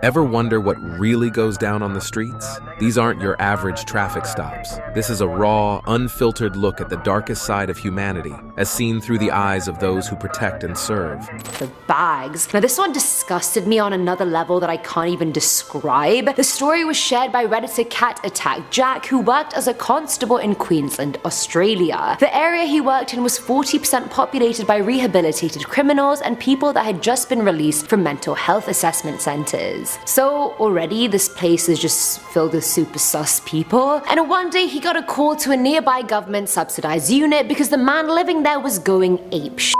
Ever wonder what really goes down on the streets? These aren't your average traffic stops. This is a raw, unfiltered look at the darkest side of humanity, as seen through the eyes of those who protect and serve. The bags. Now this one disgusted me on another level that I can't even describe. The story was shared by Redditor Cat Attack Jack, who worked as a constable in Queensland, Australia. The area he worked in was 40% populated by rehabilitated criminals and people that had just been released from mental health assessment centres. So already this place is just filled with super sus people. And one day he got a call to a nearby government subsidized unit because the man living there was going apeshit.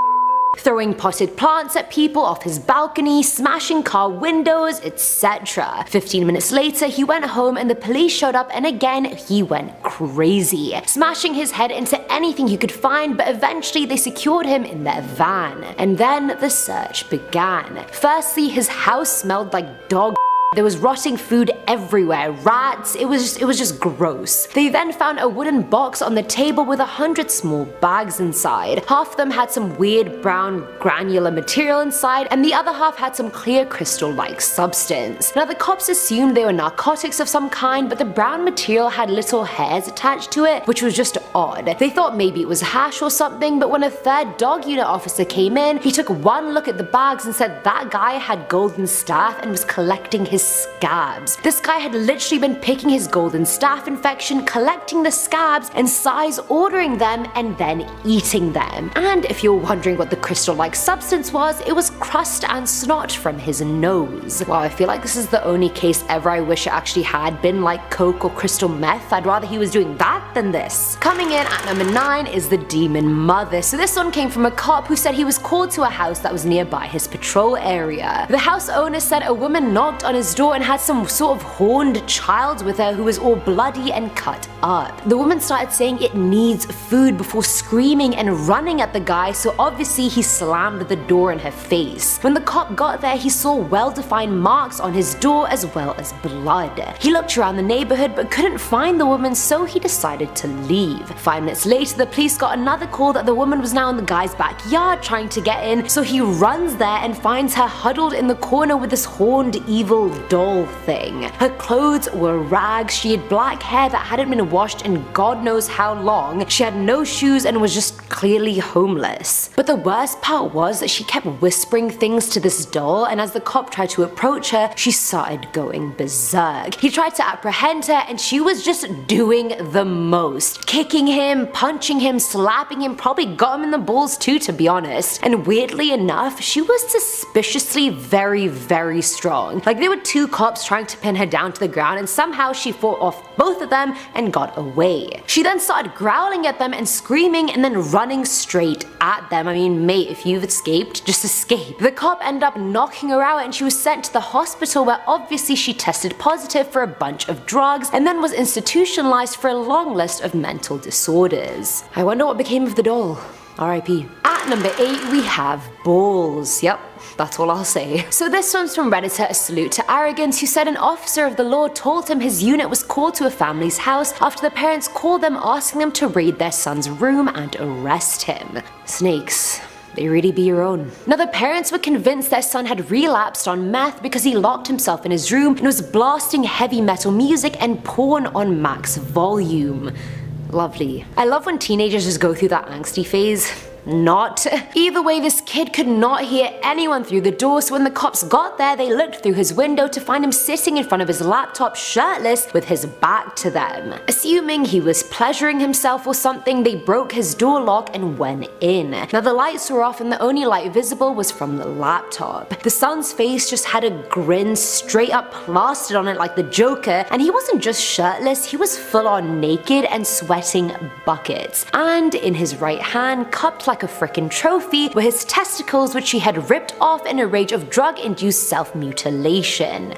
Throwing potted plants at people off his balcony, smashing car windows, etc. 15 minutes later, he went home and the police showed up, and again he went crazy, smashing his head into anything he could find, but eventually they secured him in their van. And then the search began. Firstly, his house smelled like dog. There was rotting food everywhere, rats, it was just gross. They then found a wooden box on the table with 100 small bags inside. Half of them had some weird brown granular material inside, and the other half had some clear crystal-like substance. Now the cops assumed they were narcotics of some kind, but the brown material had little hairs attached to it, which was just odd. They thought maybe it was hash or something, but when a third dog unit officer came in, he took one look at the bags and said that guy had golden staff and was collecting his scabs. This guy had literally been picking his golden staph infection, collecting the scabs in size, ordering them, and then eating them. And if you're wondering what the crystal-like substance was, it was crust and snot from his nose. Wow, I feel like this is the only case ever I wish it actually had been like coke or crystal meth. I'd rather he was doing that than this. Coming in at number 9 is the demon mother. So this one came from a cop who said he was called to a house that was nearby his patrol area. The house owner said a woman knocked on his door and had some sort of horned child with her who was all bloody and cut up. The woman started saying it needs food before screaming and running at the guy, so obviously he slammed the door in her face. When the cop got there, he saw well-defined marks on his door as well as blood. He looked around the neighborhood but couldn't find the woman, so he decided to leave. 5 minutes later, the police got another call that the woman was now in the guy's backyard trying to get in, so he runs there and finds her huddled in the corner with this horned evil doll thing. Her clothes were rags, she had black hair that hadn't been washed in God knows how long, she had no shoes and was just clearly homeless. But the worst part was that she kept whispering things to this doll, and as the cop tried to approach her, she started going berserk. He tried to apprehend her and she was just doing the most. Kicking him, punching him, slapping him, probably got him in the balls too, to be honest. And weirdly enough, she was suspiciously very strong. Like there were 2 cops trying to pin her down to the ground, and somehow she fought off both of them and got away. She then started growling at them and screaming and then running straight at them. I mean, mate, if you've escaped, just escape. The cop ended up knocking her out and she was sent to the hospital, where obviously she tested positive for a bunch of drugs and then was institutionalized for a long list of mental disorders. I wonder what became of the doll. R.I.P. At number 8 we have balls. Yep, that's all I'll say. So this one's from Redditor A Salute to Arrogance, who said an officer of the law told him his unit was called to a family's house after the parents called them asking them to raid their son's room and arrest him. Snakes. They really be your own. Now the parents were convinced their son had relapsed on meth because he locked himself in his room and was blasting heavy metal music and porn on max volume. Lovely. I love when teenagers just go through that angsty phase. Not. Either way, this kid could not hear anyone through the door, so when the cops got there, they looked through his window to find him sitting in front of his laptop shirtless with his back to them. Assuming he was pleasuring himself or something, they broke his door lock and went in. Now the lights were off and the only light visible was from the laptop. The son's face just had a grin straight up plastered on it like the Joker, and he wasn't just shirtless, he was full on naked and sweating buckets. And in his right hand, cupped like a frickin' trophy, were his testicles, which he had ripped off in a rage of drug-induced self-mutilation.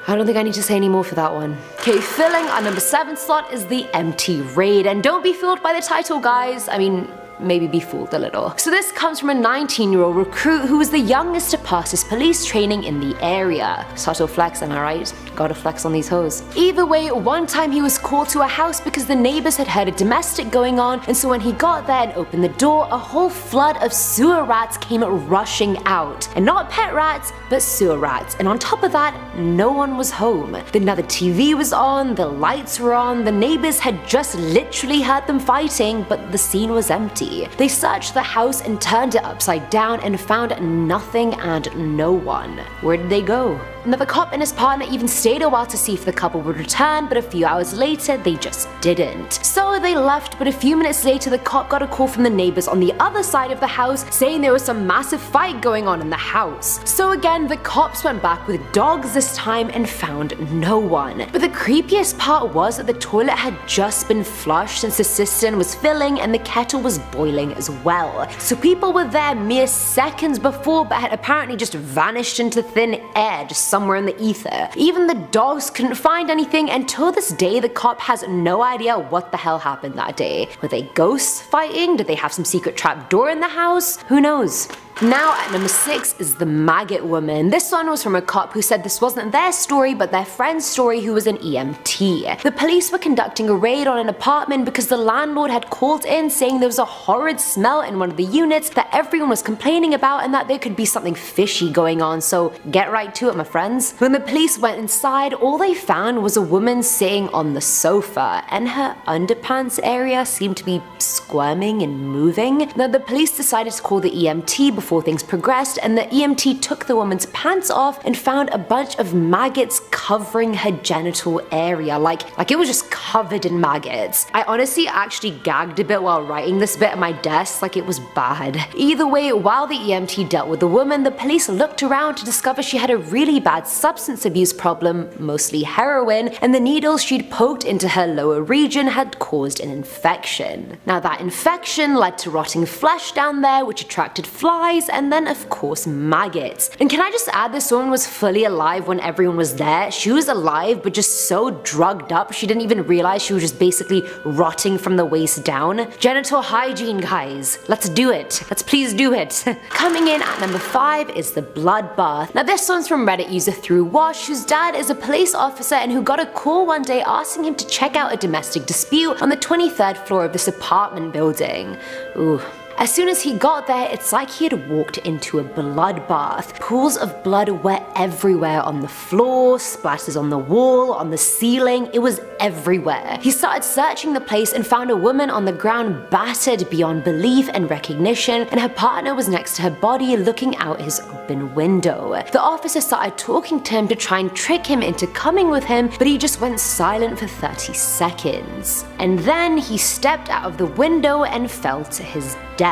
I don't think I need to say any more for that one. Okay, filling our number 7 slot is the empty raid, and don't be fooled by the title, guys. I mean, maybe be fooled a little. So this comes from a 19-year-old recruit who was the youngest to pass his police training in the area. Subtle flex, am I right? Gotta flex on these hoes. Either way, one time he was called to a house because the neighbors had heard a domestic going on, and so when he got there and opened the door, a whole flood of sewer rats came rushing out. And not pet rats, but sewer rats, and on top of that, no one was home. Now the TV was on, the lights were on, the neighbors had just literally heard them fighting, but the scene was empty. They searched the house and turned it upside down and found nothing and no one. Where did they go? Now the cop and his partner even stayed a while to see if the couple would return, but a few hours later they just didn't. So they left, but a few minutes later the cop got a call from the neighbors on the other side of the house saying there was some massive fight going on in the house. So again, the cops went back with dogs this time and found no one. But the creepiest part was that the toilet had just been flushed since the cistern was filling and the kettle was boiling as well. So people were there mere seconds before but had apparently just vanished into thin air just somewhere in the ether. Even the dogs couldn't find anything, and till this day the cop has no idea what the hell happened that day. Were they ghosts fighting? Did they have some secret trap door in the house? Who knows? Now at number 6 is the Maggot Woman. This one was from a cop who said this wasn't their story but their friend's story who was an EMT. The police were conducting a raid on an apartment because the landlord had called in saying there was a horrid smell in one of the units that everyone was complaining about and that there could be something fishy going on, so get right to it my friends. When the police went inside, all they found was a woman sitting on the sofa and her underpants area seemed to be squirming and moving. Now the police decided to call the EMT before things progressed, and the EMT took the woman's pants off and found a bunch of maggots covering her genital area, like it was just covered in maggots. I honestly actually gagged a bit while writing this bit at my desk, like it was bad. Either way, while the EMT dealt with the woman, the police looked around to discover she had a really bad substance abuse problem, mostly heroin, and the needles she'd poked into her lower region had caused an infection. Now that infection led to rotting flesh down there, which attracted flies, and then of course maggots. And can I just add, this woman was fully alive when everyone was there. She was alive but just so drugged up she didn't even realize she was just basically rotting from the waist down. Genital hygiene, guys. Let's do it. Let's please do it. Coming in at number 5 is the bloodbath. Now this one's from Reddit user Through Wash, whose dad is a police officer and who got a call one day asking him to check out a domestic dispute on the 23rd floor of this apartment building. Ooh. As soon as he got there, it's like he had walked into a bloodbath. Pools of blood were everywhere on the floor, splatters on the wall, on the ceiling, it was everywhere. He started searching the place and found a woman on the ground battered beyond belief and recognition, and her partner was next to her body looking out his open window. The officer started talking to him to try and trick him into coming with him, but he just went silent for 30 seconds. And then he stepped out of the window and fell to his death.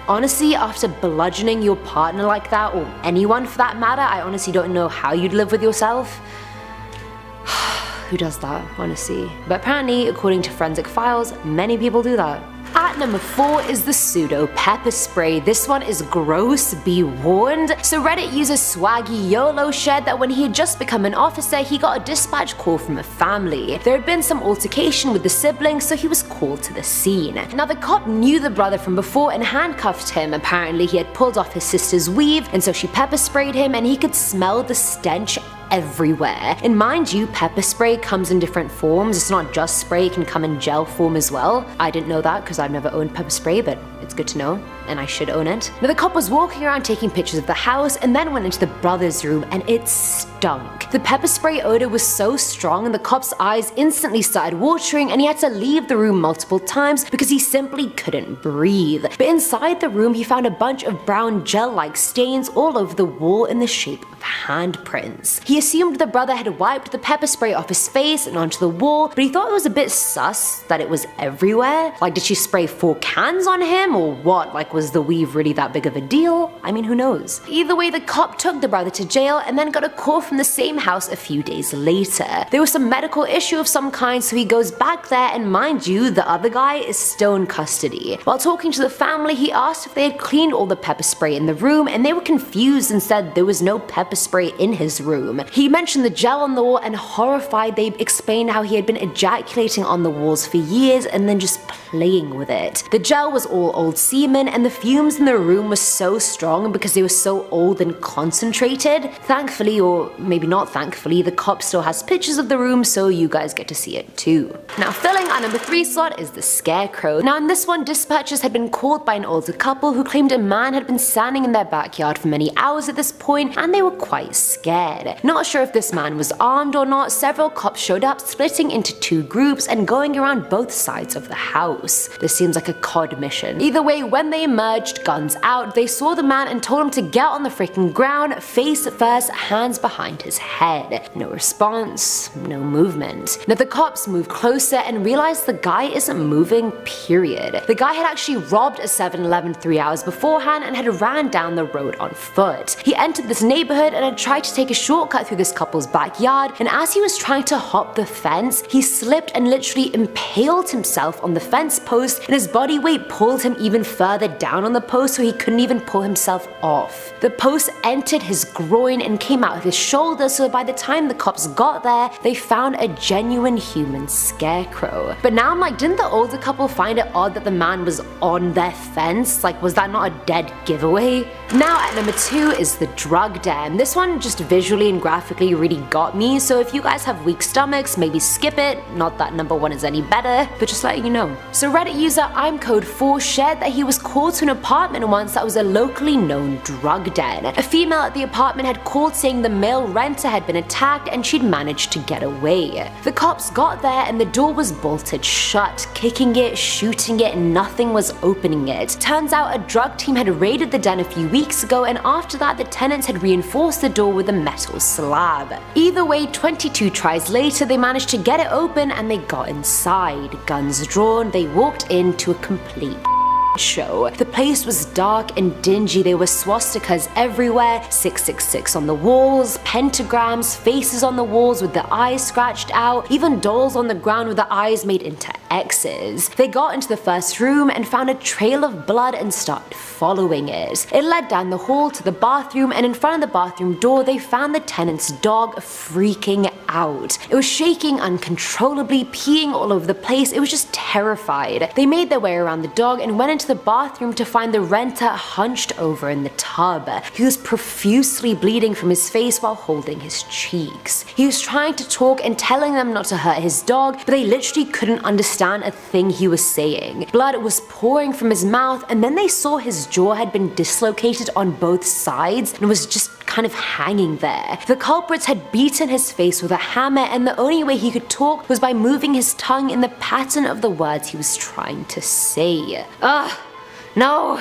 Honestly, after bludgeoning your partner like that, or anyone for that matter, I honestly don't know how you'd live with yourself. Who does that, honestly? But apparently, according to Forensic Files, many people do that. At number 4 is the pseudo pepper spray. This one is gross, be warned. So Reddit user Swaggy YOLO shared that when he had just become an officer, he got a dispatch call from a family. There had been some altercation with the siblings, so he was called to the scene. Now the cop knew the brother from before and handcuffed him. Apparently he had pulled off his sister's weave, and so she pepper sprayed him and he could smell the stench everywhere. And mind you, pepper spray comes in different forms. It's not just spray, it can come in gel form as well. I didn't know that because I've never owned pepper spray, but it's good to know, and I should own it. Now the cop was walking around taking pictures of the house and then went into the brother's room, and it stunk. The pepper spray odor was so strong and the cop's eyes instantly started watering, and he had to leave the room multiple times because he simply couldn't breathe. But inside the room he found a bunch of brown gel-like stains all over the wall in the shape of handprints. He assumed the brother had wiped the pepper spray off his face and onto the wall, but he thought it was a bit sus that it was everywhere. Like, did she spray 4 cans on him or what? Like, was the weave really that big of a deal? I mean, who knows? Either way, the cop took the brother to jail and then got a call from the same house a few days later. There was some medical issue of some kind, so he goes back there, and mind you, the other guy is still in custody. While talking to the family, he asked if they had cleaned all the pepper spray in the room, and they were confused and said there was no pepper spray in his room. He mentioned the gel on the wall, and horrified, they explained how he had been ejaculating on the walls for years and then just playing with it. The gel was all old semen, and and the fumes in the room were so strong because they were so old and concentrated. Thankfully, or maybe not thankfully, the cop still has pictures of the room, so you guys get to see it too. Now, filling our number 3 slot is the Scarecrow. Now, in this one, dispatchers had been called by an older couple who claimed a man had been standing in their backyard for many hours at this point, and they were quite scared. Not sure if this man was armed or not, several cops showed up, splitting into 2 groups and going around both sides of the house. This seems like a COD mission. Either way, when they emerged, guns out, they saw the man and told him to get on the freaking ground, face first, hands behind his head. No response, no movement. Now the cops moved closer and realized the guy isn't moving, period. The guy had actually robbed a 7-Eleven 3 hours beforehand and had ran down the road on foot. He entered this neighborhood and had tried to take a shortcut through this couple's backyard, and as he was trying to hop the fence, he slipped and literally impaled himself on the fence post, and his body weight pulled him even further down on the post so he couldn't even pull himself off. The post entered his groin and came out of his shoulder, so by the time the cops got there, they found a genuine human Scarecrow. But now I'm like, didn't the older couple find it odd that the man was on their fence? Like, was that not a dead giveaway? Now at number 2 is the Drug Den. This one just visually and graphically really got me, so if you guys have weak stomachs, maybe skip it. Not that number 1 is any better, but just letting you know. So Reddit user I'mCode4 shared that he was called to an apartment once that was a locally known drug den. A female at the apartment had called saying the male renter had been attacked and she'd managed to get away. The cops got there and the door was bolted shut, kicking it, shooting it, and nothing was opening it. Turns out a drug team had raided the den a few weeks ago, and after that the tenants had reinforced the door with a metal slab. Either way, 22 tries later they managed to get it open and they got inside. Guns drawn, they walked into a complete show. The place was dark and dingy. There were swastikas everywhere, 666 on the walls, pentagrams, faces on the walls with the eyes scratched out, even dolls on the ground with the eyes made into X's. They got into the first room and found a trail of blood and started following it. It led down the hall to the bathroom, and in front of the bathroom door they found the tenant's dog freaking out. It was shaking uncontrollably, peeing all over the place. It was just terrified. They made their way around the dog and went into the bathroom to find the renter hunched over in the tub. He was profusely bleeding from his face while holding his cheeks. He was trying to talk and telling them not to hurt his dog, but they literally couldn't understand a thing he was saying. Blood was pouring from his mouth, and then they saw his jaw had been dislocated on both sides and was just kind of hanging there. The culprits had beaten his face with a hammer, and the only way he could talk was by moving his tongue in the pattern of the words he was trying to say. Ugh, no.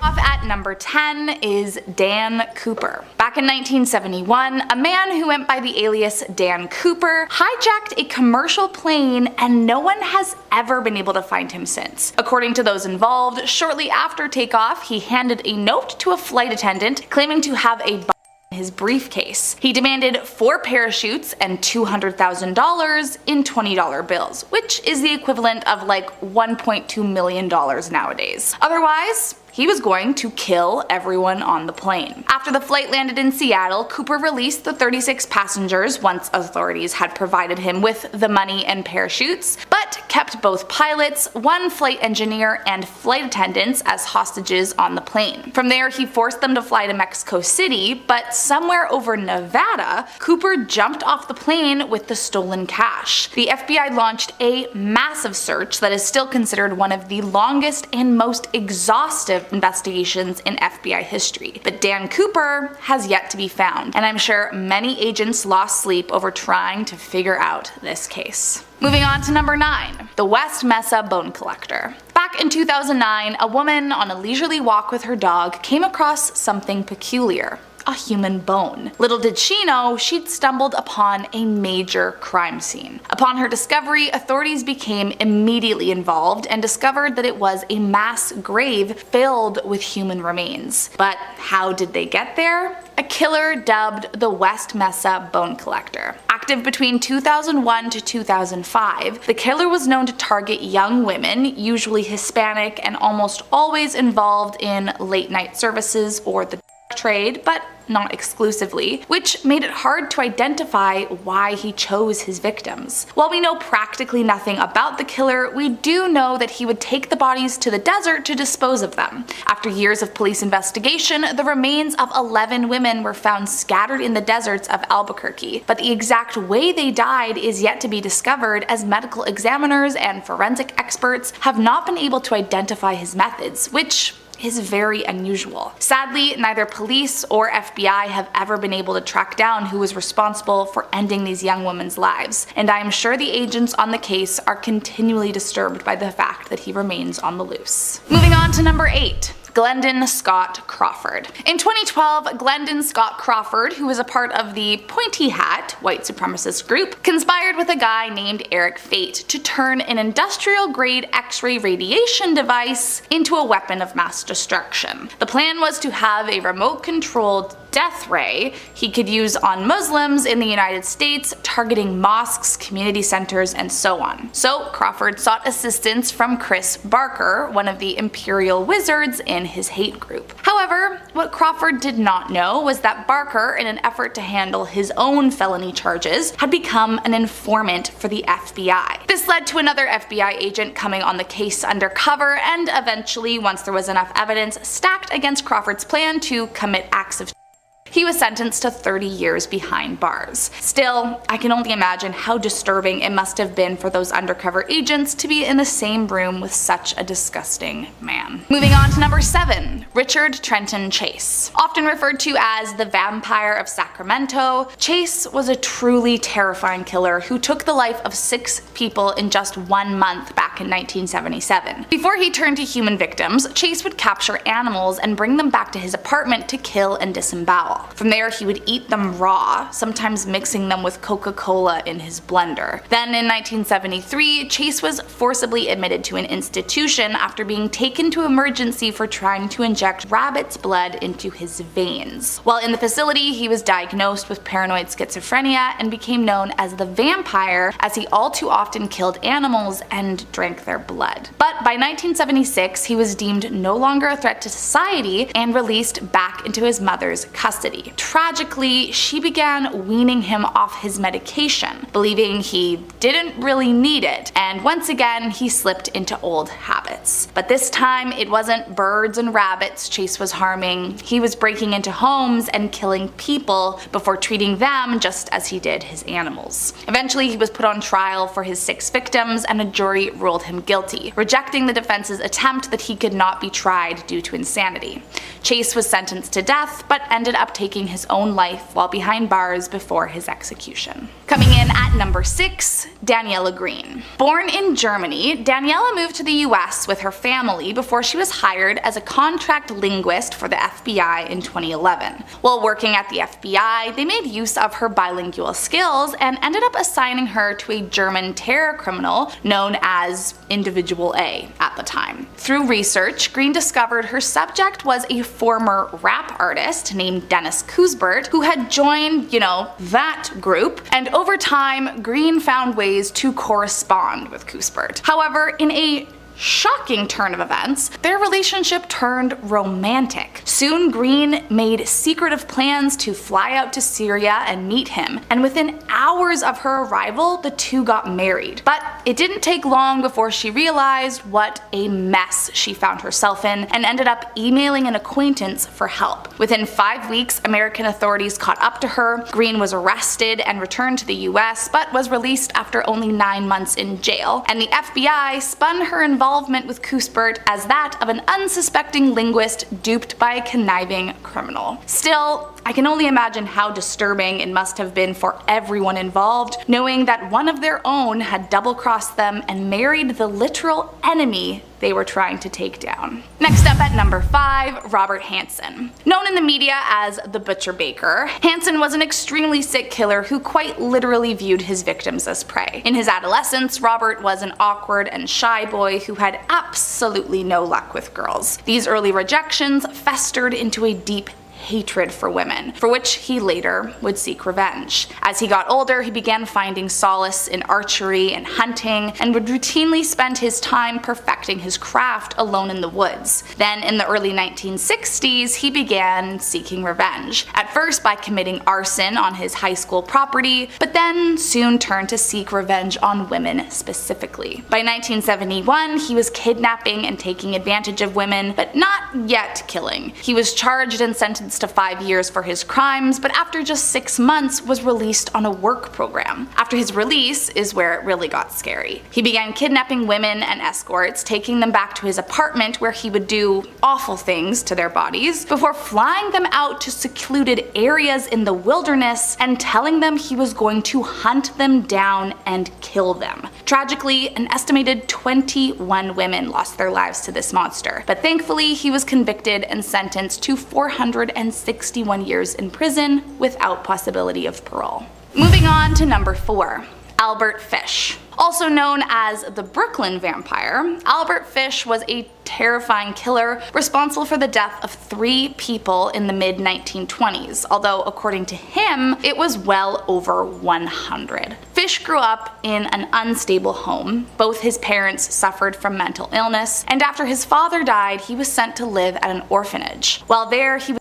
Off at number 10 is Dan Cooper. Back in 1971, a man who went by the alias Dan Cooper hijacked a commercial plane, and no one has ever been able to find him since. According to those involved, shortly after takeoff, he handed a note to a flight attendant claiming to have a bomb in his briefcase. He demanded 4 parachutes and $200,000 in $20 bills, which is the equivalent of like $1.2 million nowadays. Otherwise, he was going to kill everyone on the plane. After the flight landed in Seattle, Cooper released the 36 passengers once authorities had provided him with the money and parachutes, but kept both pilots, 1 flight engineer, and flight attendants as hostages on the plane. From there, he forced them to fly to Mexico City, but somewhere over Nevada, Cooper jumped off the plane with the stolen cash. The FBI launched a massive search that is still considered one of the longest and most exhaustive investigations in FBI history, but Dan Cooper has yet to be found, and I'm sure many agents lost sleep over trying to figure out this case. Moving on to number 9, the West Mesa bone collector. Back in 2009, a woman on a leisurely walk with her dog came across something peculiar. A human bone. Little did she know, she'd stumbled upon a major crime scene. Upon her discovery, authorities became immediately involved and discovered that it was a mass grave filled with human remains. But how did they get there? A killer dubbed the West Mesa bone collector. Active between 2001 to 2005, the killer was known to target young women, usually Hispanic, and almost always involved in late night services or the trade, but not exclusively, which made it hard to identify why he chose his victims. While we know practically nothing about the killer, we do know that he would take the bodies to the desert to dispose of them. After years of police investigation, the remains of 11 women were found scattered in the deserts of Albuquerque, but the exact way they died is yet to be discovered, as medical examiners and forensic experts have not been able to identify his methods, which is very unusual. Sadly, neither police or FBI have ever been able to track down who was responsible for ending these young women's lives, and I am sure the agents on the case are continually disturbed by the fact that he remains on the loose. Moving on to number 8. Glendon Scott Crawford. In 2012, Glendon Scott Crawford, who was a part of the Pointy Hat white supremacist group, conspired with a guy named Eric Fate to turn an industrial-grade X-ray radiation device into a weapon of mass destruction. The plan was to have a remote-controlled death ray he could use on Muslims in the United States, targeting mosques, community centers, and so on. So Crawford sought assistance from Chris Barker, one of the Imperial Wizards in his hate group. However, what Crawford did not know was that Barker, in an effort to handle his own felony charges, had become an informant for the FBI. This led to another FBI agent coming on the case undercover, and eventually, once there was enough evidence stacked against Crawford's plan to commit acts of he was sentenced to 30 years behind bars. Still, I can only imagine how disturbing it must have been for those undercover agents to be in the same room with such a disgusting man. Moving on to number 7, Richard Trenton Chase. Often referred to as the Vampire of Sacramento, Chase was a truly terrifying killer who took the life of 6 people in just 1 month back in 1977. Before he turned to human victims, Chase would capture animals and bring them back to his apartment to kill and disembowel. From there, he would eat them raw, sometimes mixing them with Coca-Cola in his blender. Then in 1973, Chase was forcibly admitted to an institution after being taken to emergency for trying to inject rabbit's blood into his veins. While in the facility, he was diagnosed with paranoid schizophrenia and became known as the Vampire, as he all too often killed animals and drank their blood. But by 1976, he was deemed no longer a threat to society and released back into his mother's custody. Tragically, she began weaning him off his medication, believing he didn't really need it, and once again he slipped into old habits. But this time it wasn't birds and rabbits Chase was harming, he was breaking into homes and killing people before treating them just as he did his animals. Eventually he was put on trial for his 6 victims, and a jury ruled him guilty, rejecting the defense's attempt that he could not be tried due to insanity. Chase was sentenced to death, but ended up taking his own life while behind bars before his execution. Coming in at number 6, Daniela Green. Born in Germany, Daniela moved to the US with her family before she was hired as a contract linguist for the FBI in 2011. While working at the FBI, they made use of her bilingual skills and ended up assigning her to a German terror criminal known as Individual A at the time. Through research, Green discovered her subject was a former rap artist named Dennis Kuisbert, who had joined, that group, and over time, Green found ways to correspond with Kuisbert. However, in a shocking turn of events, their relationship turned romantic. Soon Green made secretive plans to fly out to Syria and meet him, and within hours of her arrival, the two got married. But it didn't take long before she realized what a mess she found herself in, and ended up emailing an acquaintance for help. Within 5 weeks, American authorities caught up to her. Green was arrested and returned to the US, but was released after only 9 months in jail, and the FBI spun her involvement with Kuisbert as that of an unsuspecting linguist duped by a conniving criminal. Still, I can only imagine how disturbing it must have been for everyone involved, knowing that one of their own had double-crossed them and married the literal enemy they were trying to take down. Next up at number 5, Robert Hansen. Known in the media as the Butcher Baker, Hansen was an extremely sick killer who quite literally viewed his victims as prey. In his adolescence, Robert was an awkward and shy boy who had absolutely no luck with girls. These early rejections festered into a deep hatred for women, for which he later would seek revenge. As he got older, he began finding solace in archery and hunting, and would routinely spend his time perfecting his craft alone in the woods. Then, in the early 1960s, he began seeking revenge, at first by committing arson on his high school property, but then soon turned to seek revenge on women specifically. By 1971, he was kidnapping and taking advantage of women, but not yet killing. He was charged and sentenced to 5 years for his crimes, but after just 6 months was released on a work program. After his release is where it really got scary. He began kidnapping women and escorts, taking them back to his apartment where he would do awful things to their bodies, before flying them out to secluded areas in the wilderness and telling them he was going to hunt them down and kill them. Tragically, an estimated 21 women lost their lives to this monster, but thankfully he was convicted and sentenced to 461 years in prison without possibility of parole. Moving on to number 4. Albert Fish. Also known as the Brooklyn Vampire, Albert Fish was a terrifying killer responsible for the death of 3 people in the mid-1920s, although according to him, it was well over 100. Fish grew up in an unstable home. Both his parents suffered from mental illness, and after his father died, he was sent to live at an orphanage. While there, he was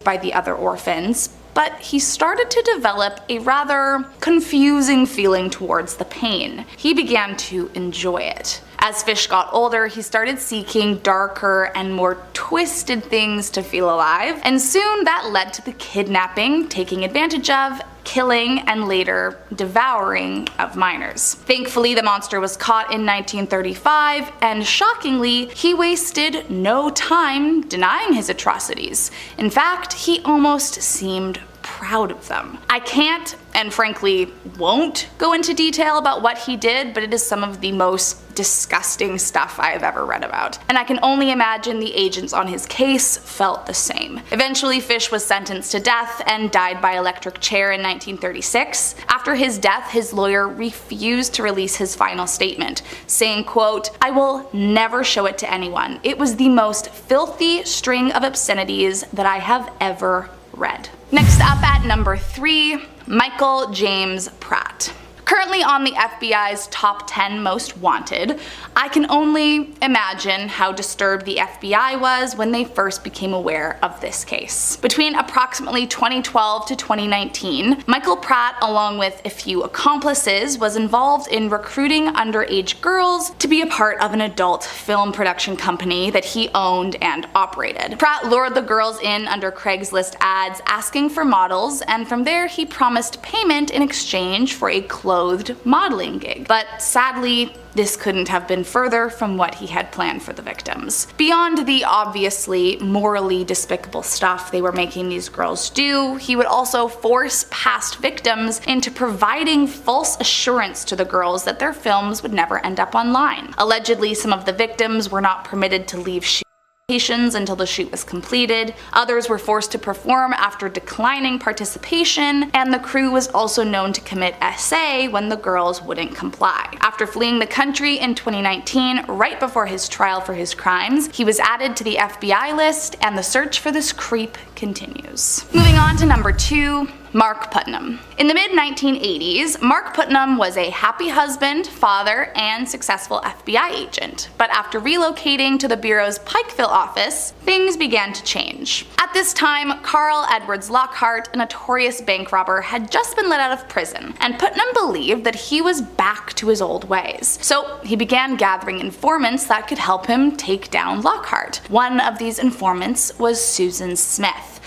by the other orphans, but he started to develop a rather confusing feeling towards the pain. He began to enjoy it. As Fish got older, he started seeking darker and more twisted things to feel alive, and soon that led to the kidnapping, taking advantage of, killing, and later devouring of minors. Thankfully, the monster was caught in 1935, and shockingly, he wasted no time denying his atrocities. In fact, he almost seemed proud of them. I can't, and frankly won't, go into detail about what he did, but it is some of the most disgusting stuff I have ever read about. And I can only imagine the agents on his case felt the same. Eventually, Fish was sentenced to death and died by electric chair in 1936. After his death, his lawyer refused to release his final statement, saying, quote, "I will never show it to anyone. It was the most filthy string of obscenities that I have ever read." Next up at number 3, Michael James Pratt. Currently on the FBI's top 10 most wanted, I can only imagine how disturbed the FBI was when they first became aware of this case. Between approximately 2012 to 2019, Michael Pratt, along with a few accomplices, was involved in recruiting underage girls to be a part of an adult film production company that he owned and operated. Pratt lured the girls in under Craigslist ads asking for models, and from there he promised payment in exchange for a clothed modeling gig. But sadly, this couldn't have been further from what he had planned for the victims. Beyond the obviously morally despicable stuff they were making these girls do, he would also force past victims into providing false assurance to the girls that their films would never end up online. Allegedly, some of the victims were not permitted to leave until the shoot was completed, others were forced to perform after declining participation, and the crew was also known to commit SA when the girls wouldn't comply. After fleeing the country in 2019, right before his trial for his crimes, he was added to the FBI list, and the search for this creep continues. Moving on to number 2, Mark Putnam. In the mid-1980s, Mark Putnam was a happy husband, father, and successful FBI agent. But after relocating to the Bureau's Pikeville office, things began to change. At this time, Carl Edwards Lockhart, a notorious bank robber, had just been let out of prison, and Putnam believed that he was back to his old ways. So he began gathering informants that could help him take down Lockhart. One of these informants was Susan Smith,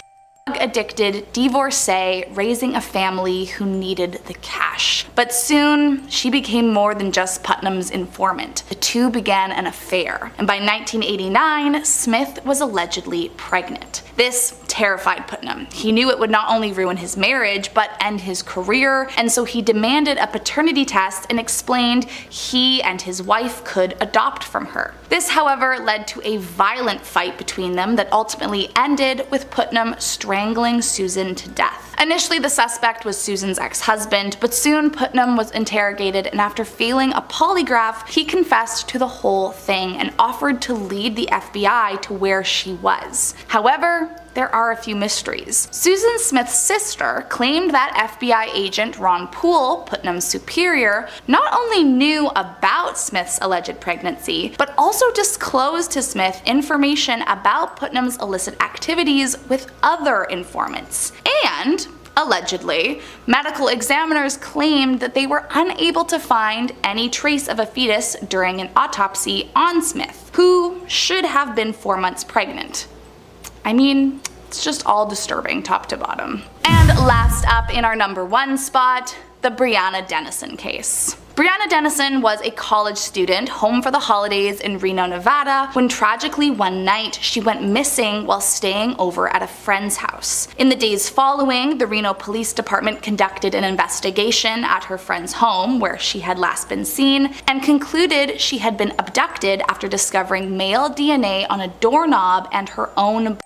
addicted divorcee raising a family who needed the cash. But soon, she became more than just Putnam's informant. The two began an affair, and by 1989, Smith was allegedly pregnant. This terrified Putnam. He knew it would not only ruin his marriage, but end his career, and so he demanded a paternity test and explained he and his wife could adopt from her. This, however, led to a violent fight between them that ultimately ended with Putnam strangling Susan to death. Initially, the suspect was Susan's ex-husband, but soon Putnam was interrogated, and after failing a polygraph, he confessed to the whole thing and offered to lead the FBI to where she was. However, there are a few mysteries. Susan Smith's sister claimed that FBI agent Ron Poole, Putnam's superior, not only knew about Smith's alleged pregnancy, but also disclosed to Smith information about Putnam's illicit activities with other informants. And allegedly, medical examiners claimed that they were unable to find any trace of a fetus during an autopsy on Smith, who should have been 4 months pregnant. I mean, it's just all disturbing top to bottom. And last up in our number 1 spot, the Brianna Dennison case. Brianna Dennison was a college student home for the holidays in Reno, Nevada, when tragically one night she went missing while staying over at a friend's house. In the days following, the Reno Police Department conducted an investigation at her friend's home where she had last been seen and concluded she had been abducted after discovering male DNA on a doorknob and her own blood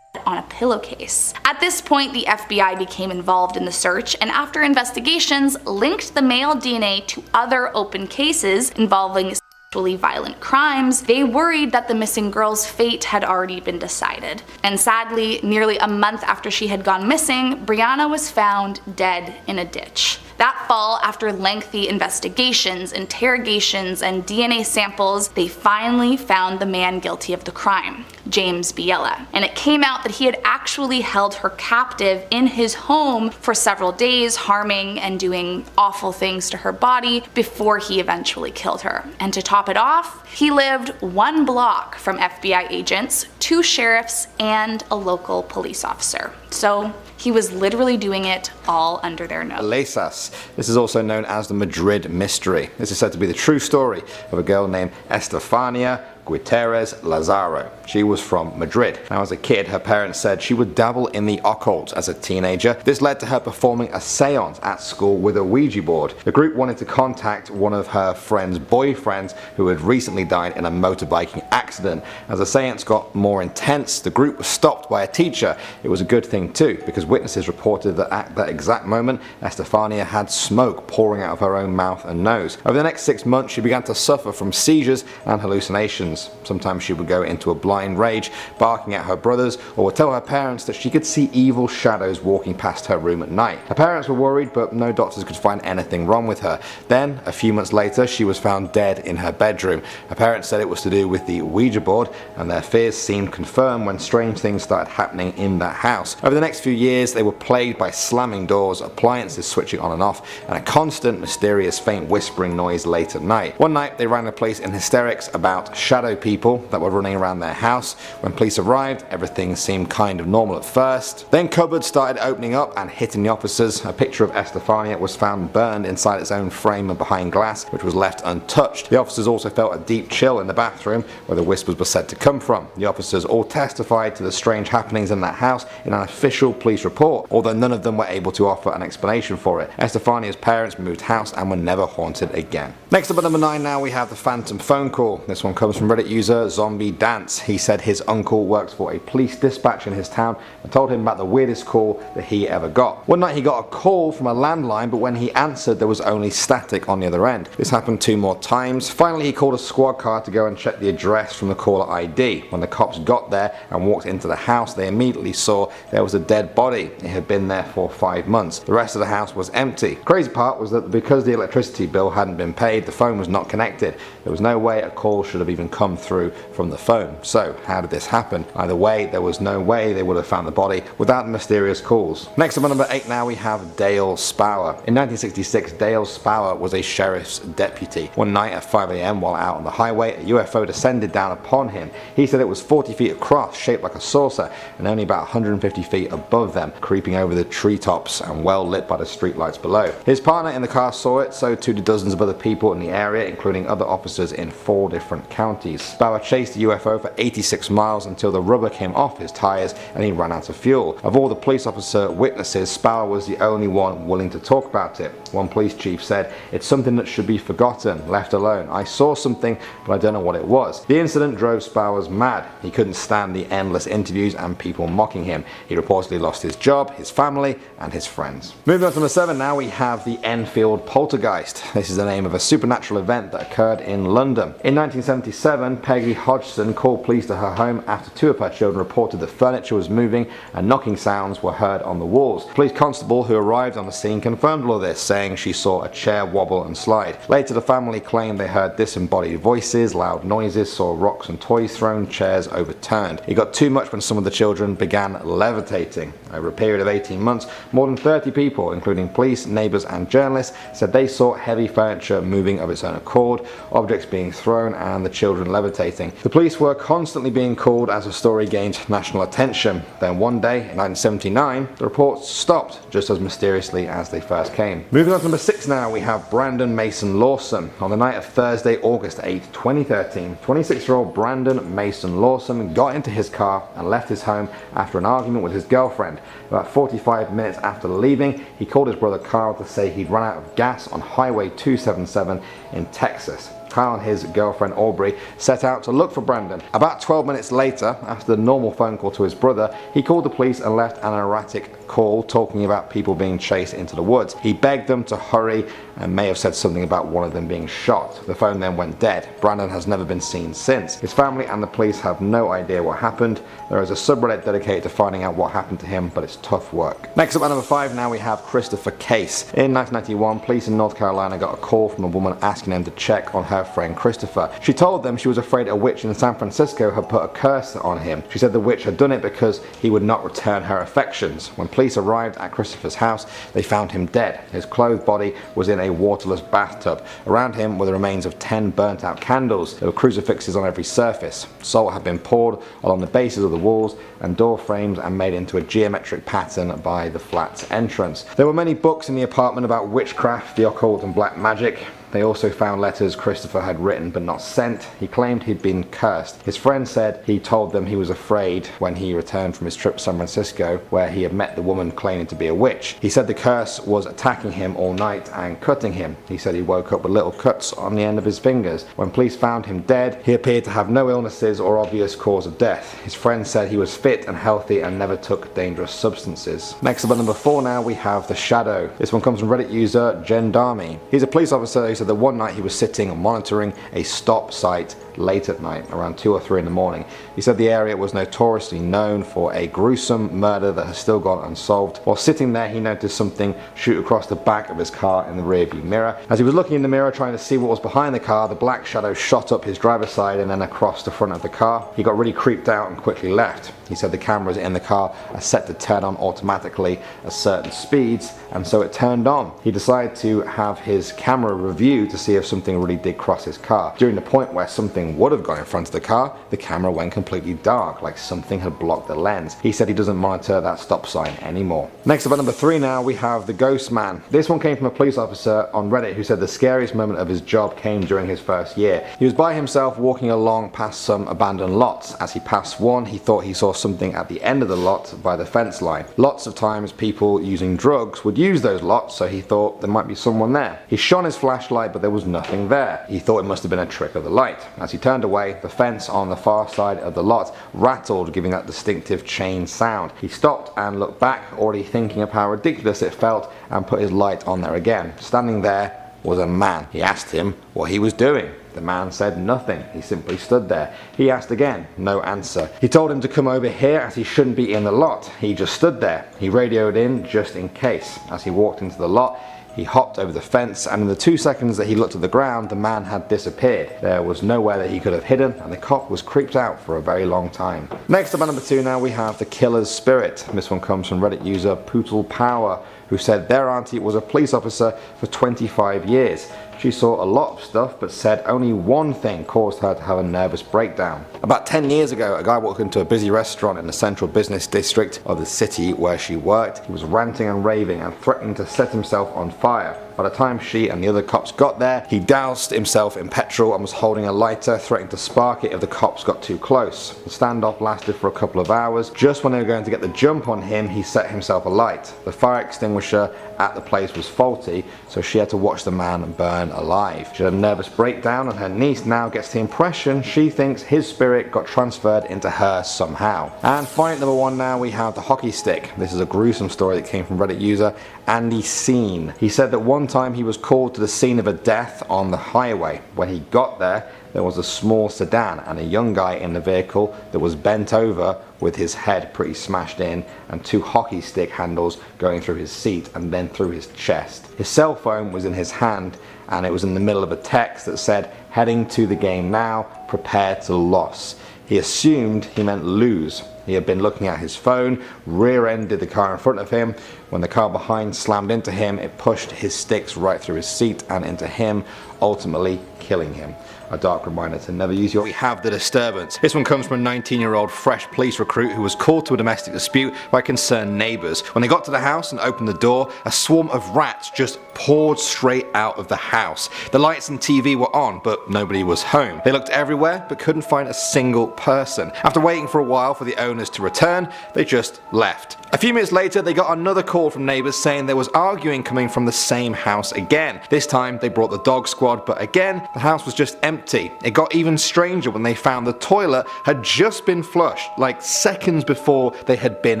on a pillowcase. At this point, the FBI became involved in the search, and after investigations linked the male DNA to other open cases involving sexually violent crimes, they worried that the missing girl's fate had already been decided. And sadly, nearly a month after she had gone missing, Brianna was found dead in a ditch. That fall, after lengthy investigations, interrogations, and DNA samples, they finally found the man guilty of the crime, James Biella. And it came out that he had actually held her captive in his home for several days, harming and doing awful things to her body before he eventually killed her. And to top it off, he lived 1 block from FBI agents, 2 sheriffs, and a local police officer. So he was literally doing it all under their nose. Lesas. This is also known as the Madrid Mystery. This is said to be the true story of a girl named Estefania Gutierrez Lazaro. She was from Madrid. Now, as a kid, her parents said she would dabble in the occult. As a teenager, this led to her performing a seance at school with a Ouija board. The group wanted to contact one of her friend's boyfriends who had recently died in a motorbiking accident. As the seance got more intense, the group was stopped by a teacher. It was a good thing too, because witnesses reported that at that exact moment, Estefania had smoke pouring out of her own mouth and nose. Over the next 6 months, she began to suffer from seizures and hallucinations. Sometimes she would go into a blind rage, barking at her brothers, or would tell her parents that she could see evil shadows walking past her room at night. Her parents were worried, but no doctors could find anything wrong with her. Then, a few months later, she was found dead in her bedroom. Her parents said it was to do with the Ouija board, and their fears seemed confirmed when strange things started happening in that house. Over the next few years, they were plagued by slamming doors, appliances switching on and off, and a constant, mysterious, faint whispering noise late at night. One night, they ran the police in hysterics about shadow people that were running around their house. When police arrived, everything seemed kind of normal at first. Then cupboards started opening up and hitting the officers. A picture of Estefania was found burned inside its own frame and behind glass, which was left untouched. The officers also felt a deep chill in the bathroom where the whispers were said to come from. The officers all testified to the strange happenings in that house in an official police report, although none of them were able to offer an explanation for it. Estefania's parents moved house and were never haunted again. Next up at number 9 now we have the phantom phone call. This one comes from Reddit user Zombie Dance. He said his uncle works for a police dispatch in his town and told him about the weirdest call that he ever got. One night he got a call from a landline, but when he answered there was only static on the other end. This happened 2 more times. Finally he called a squad car to go and check the address from the caller ID. When the cops got there and walked into the house, they immediately saw there was a dead body. It had been there for 5 months. The rest of the house was empty. The crazy part was that because the electricity bill hadn't been paid, the phone was not connected. There was no way a call should have even come through from the phone. So how did this happen? Either way, there was no way they would have found the body without the mysterious calls. Next up at number 8 now we have Dale Spower. In 1966, Dale Spower was a sheriff's deputy. One night at 5 AM while out on the highway, a UFO descended down upon him. He said it was 40 feet across, shaped like a saucer, and only about 150 feet above them, creeping over the treetops and well lit by the streetlights below. His partner in the car saw it, so too did dozens of other people in the area, including other officers in 4 different counties. properties. Spauer chased the UFO for 86 miles until the rubber came off his tires and he ran out of fuel. Of all the police officer witnesses, Spauer was the only one willing to talk about it. One police chief said, "It's something that should be forgotten, left alone. I saw something, but I don't know what it was." The incident drove Spauer mad. He couldn't stand the endless interviews and people mocking him. He reportedly lost his job, his family, and his friends. Moving on to number 7 now, we have the Enfield poltergeist. This is the name of a supernatural event that occurred in London. In 1977, Peggy Hodgson called police to her home after 2 of her children reported that furniture was moving and knocking sounds were heard on the walls. Police constable who arrived on the scene confirmed all of this, saying she saw a chair wobble and slide. Later, the family claimed they heard disembodied voices, loud noises, saw rocks and toys thrown, chairs overturned. It got too much when some of the children began levitating. Over a period of 18 months, more than 30 people, including police, neighbours and journalists, said they saw heavy furniture moving of its own accord, objects being thrown and the children levitating. The police were constantly being called as the story gained national attention. Then one day, in 1979, the reports stopped just as mysteriously as they first came. Moving on to number 6 now, we have Brandon Mason Lawson. On the night of Thursday, August 8, 2013, 26-year-old Brandon Mason Lawson got into his car and left his home after an argument with his girlfriend. About 45 minutes after leaving, he called his brother Carl to say he'd run out of gas on Highway 277 in Texas. Carl and his girlfriend Aubrey set out to look for Brandon. About 12 minutes later, after the normal phone call to his brother, he called the police and left an erratic call talking about people being chased into the woods. He begged them to hurry and may have said something about one of them being shot. The phone then went dead. Brandon has never been seen since. His family and the police have no idea what happened. There is a subreddit dedicated to finding out what happened to him, but it's tough work. Next up at number 5 now, we have Christopher Case. In 1991, police in North Carolina got a call from a woman asking them to check on her friend Christopher. She told them she was afraid a witch in San Francisco had put a curse on him. She said the witch had done it because he would not return her affections. When police arrived at Christopher's house, they found him dead. His clothed body was in a waterless bathtub. Around him were the remains of 10 burnt out candles. There were crucifixes on every surface. Salt had been poured along the bases of the walls and door frames and made into a geometric pattern by the flat's entrance. There were many books in the apartment about witchcraft, the occult and black magic. They also found letters Christopher had written but not sent. He claimed he'd been cursed. His friend said he told them he was afraid when he returned from his trip to San Francisco, where he had met the woman claiming to be a witch. He said the curse was attacking him all night and cutting him. He said he woke up with little cuts on the end of his fingers. When police found him dead, he appeared to have no illnesses or obvious cause of death. His friend said he was fit and healthy and never took dangerous substances. Next up at number 4 now, we have The Shadow. This one comes from Reddit user Gendarme. He's a police officer who said that one night he was sitting and monitoring a stop site late at night, around 2 or 3 in the morning. He said the area was notoriously known for a gruesome murder that has still gone unsolved. While sitting there, he noticed something shoot across the back of his car in the rearview mirror. As he was looking in the mirror trying to see what was behind the car, the black shadow shot up his driver's side and then across the front of the car. He got really creeped out and quickly left. He said the cameras in the car are set to turn on automatically at certain speeds, and so it turned on. He decided to have his camera reviewed to see if something really did cross his car. During the point where something would have gone in front of the car, the camera went completely dark, like something had blocked the lens. He said he doesn't monitor that stop sign anymore. Next up at number 3 now, we have The Ghost Man. This one came from a police officer on Reddit who said the scariest moment of his job came during his first year. He was by himself walking along past some abandoned lots. As he passed one, he thought he saw something at the end of the lot by the fence line. Lots of times people using drugs would use those lots, so he thought there might be someone there. He shone his flashlight, but there was nothing there. He thought it must have been a trick of the light. As he turned away, the fence on the far side of the lot rattled, giving that distinctive chain sound. He stopped and looked back, already thinking of how ridiculous it felt, and put his light on there again. Standing there was a man. He asked him what he was doing. The man said nothing. He simply stood there. He asked again, no answer. He told him to come over here as he shouldn't be in the lot. He just stood there. He radioed in just in case. As he walked into the lot, he hopped over the fence, and in the 2 seconds that he looked at the ground, the man had disappeared. There was nowhere that he could have hidden, and the cop was creeped out for a very long time. Next up at number 2 now, we have The Killer's Spirit. This one comes from Reddit user Pootle Power, who said their auntie was a police officer for 25 years. She saw a lot of stuff but said only one thing caused her to have a nervous breakdown. About 10 years ago, a guy walked into a busy restaurant in the central business district of the city where she worked. He was ranting and raving and threatening to set himself on fire. By the time she and the other cops got there, he doused himself in petrol and was holding a lighter, threatening to spark it if the cops got too close. The standoff lasted for a couple of hours. Just when they were going to get the jump on him, he set himself alight. The fire extinguisher at the place was faulty, so she had to watch the man burn alive. She had a nervous breakdown, and her niece now gets the impression she thinks his spirit got transferred into her somehow. And finally, number 1 now, we have the hockey stick. This is a gruesome story that came from Reddit user Andy Scene. He said that one time he was called to the scene of a death on the highway. When he got there was a small sedan and a young guy in the vehicle that was bent over with his head pretty smashed in and 2 hockey stick handles going through his seat and then through his chest. His cell phone was in his hand and it was in the middle of a text that said, "Heading to the game now, prepare to loss." He assumed he meant lose. He had been looking at his phone, rear-ended the car in front of him. When the car behind slammed into him, it pushed his sticks right through his seat and into him, ultimately killing him. A dark reminder to never use your... We have the disturbance. This one comes from a 19-year-old fresh police recruit who was called to a domestic dispute by concerned neighbours. When they got to the house and opened the door, a swarm of rats just poured straight out of the house. The lights and TV were on, but nobody was home. They looked everywhere, but couldn't find a single person. After waiting for a while for the owners to return, they just left. A few minutes later, they got another call from neighbours saying there was arguing coming from the same house again. This time, they brought the dog squad, but again, the house was just empty. It got even stranger when they found the toilet had just been flushed, like seconds before they had been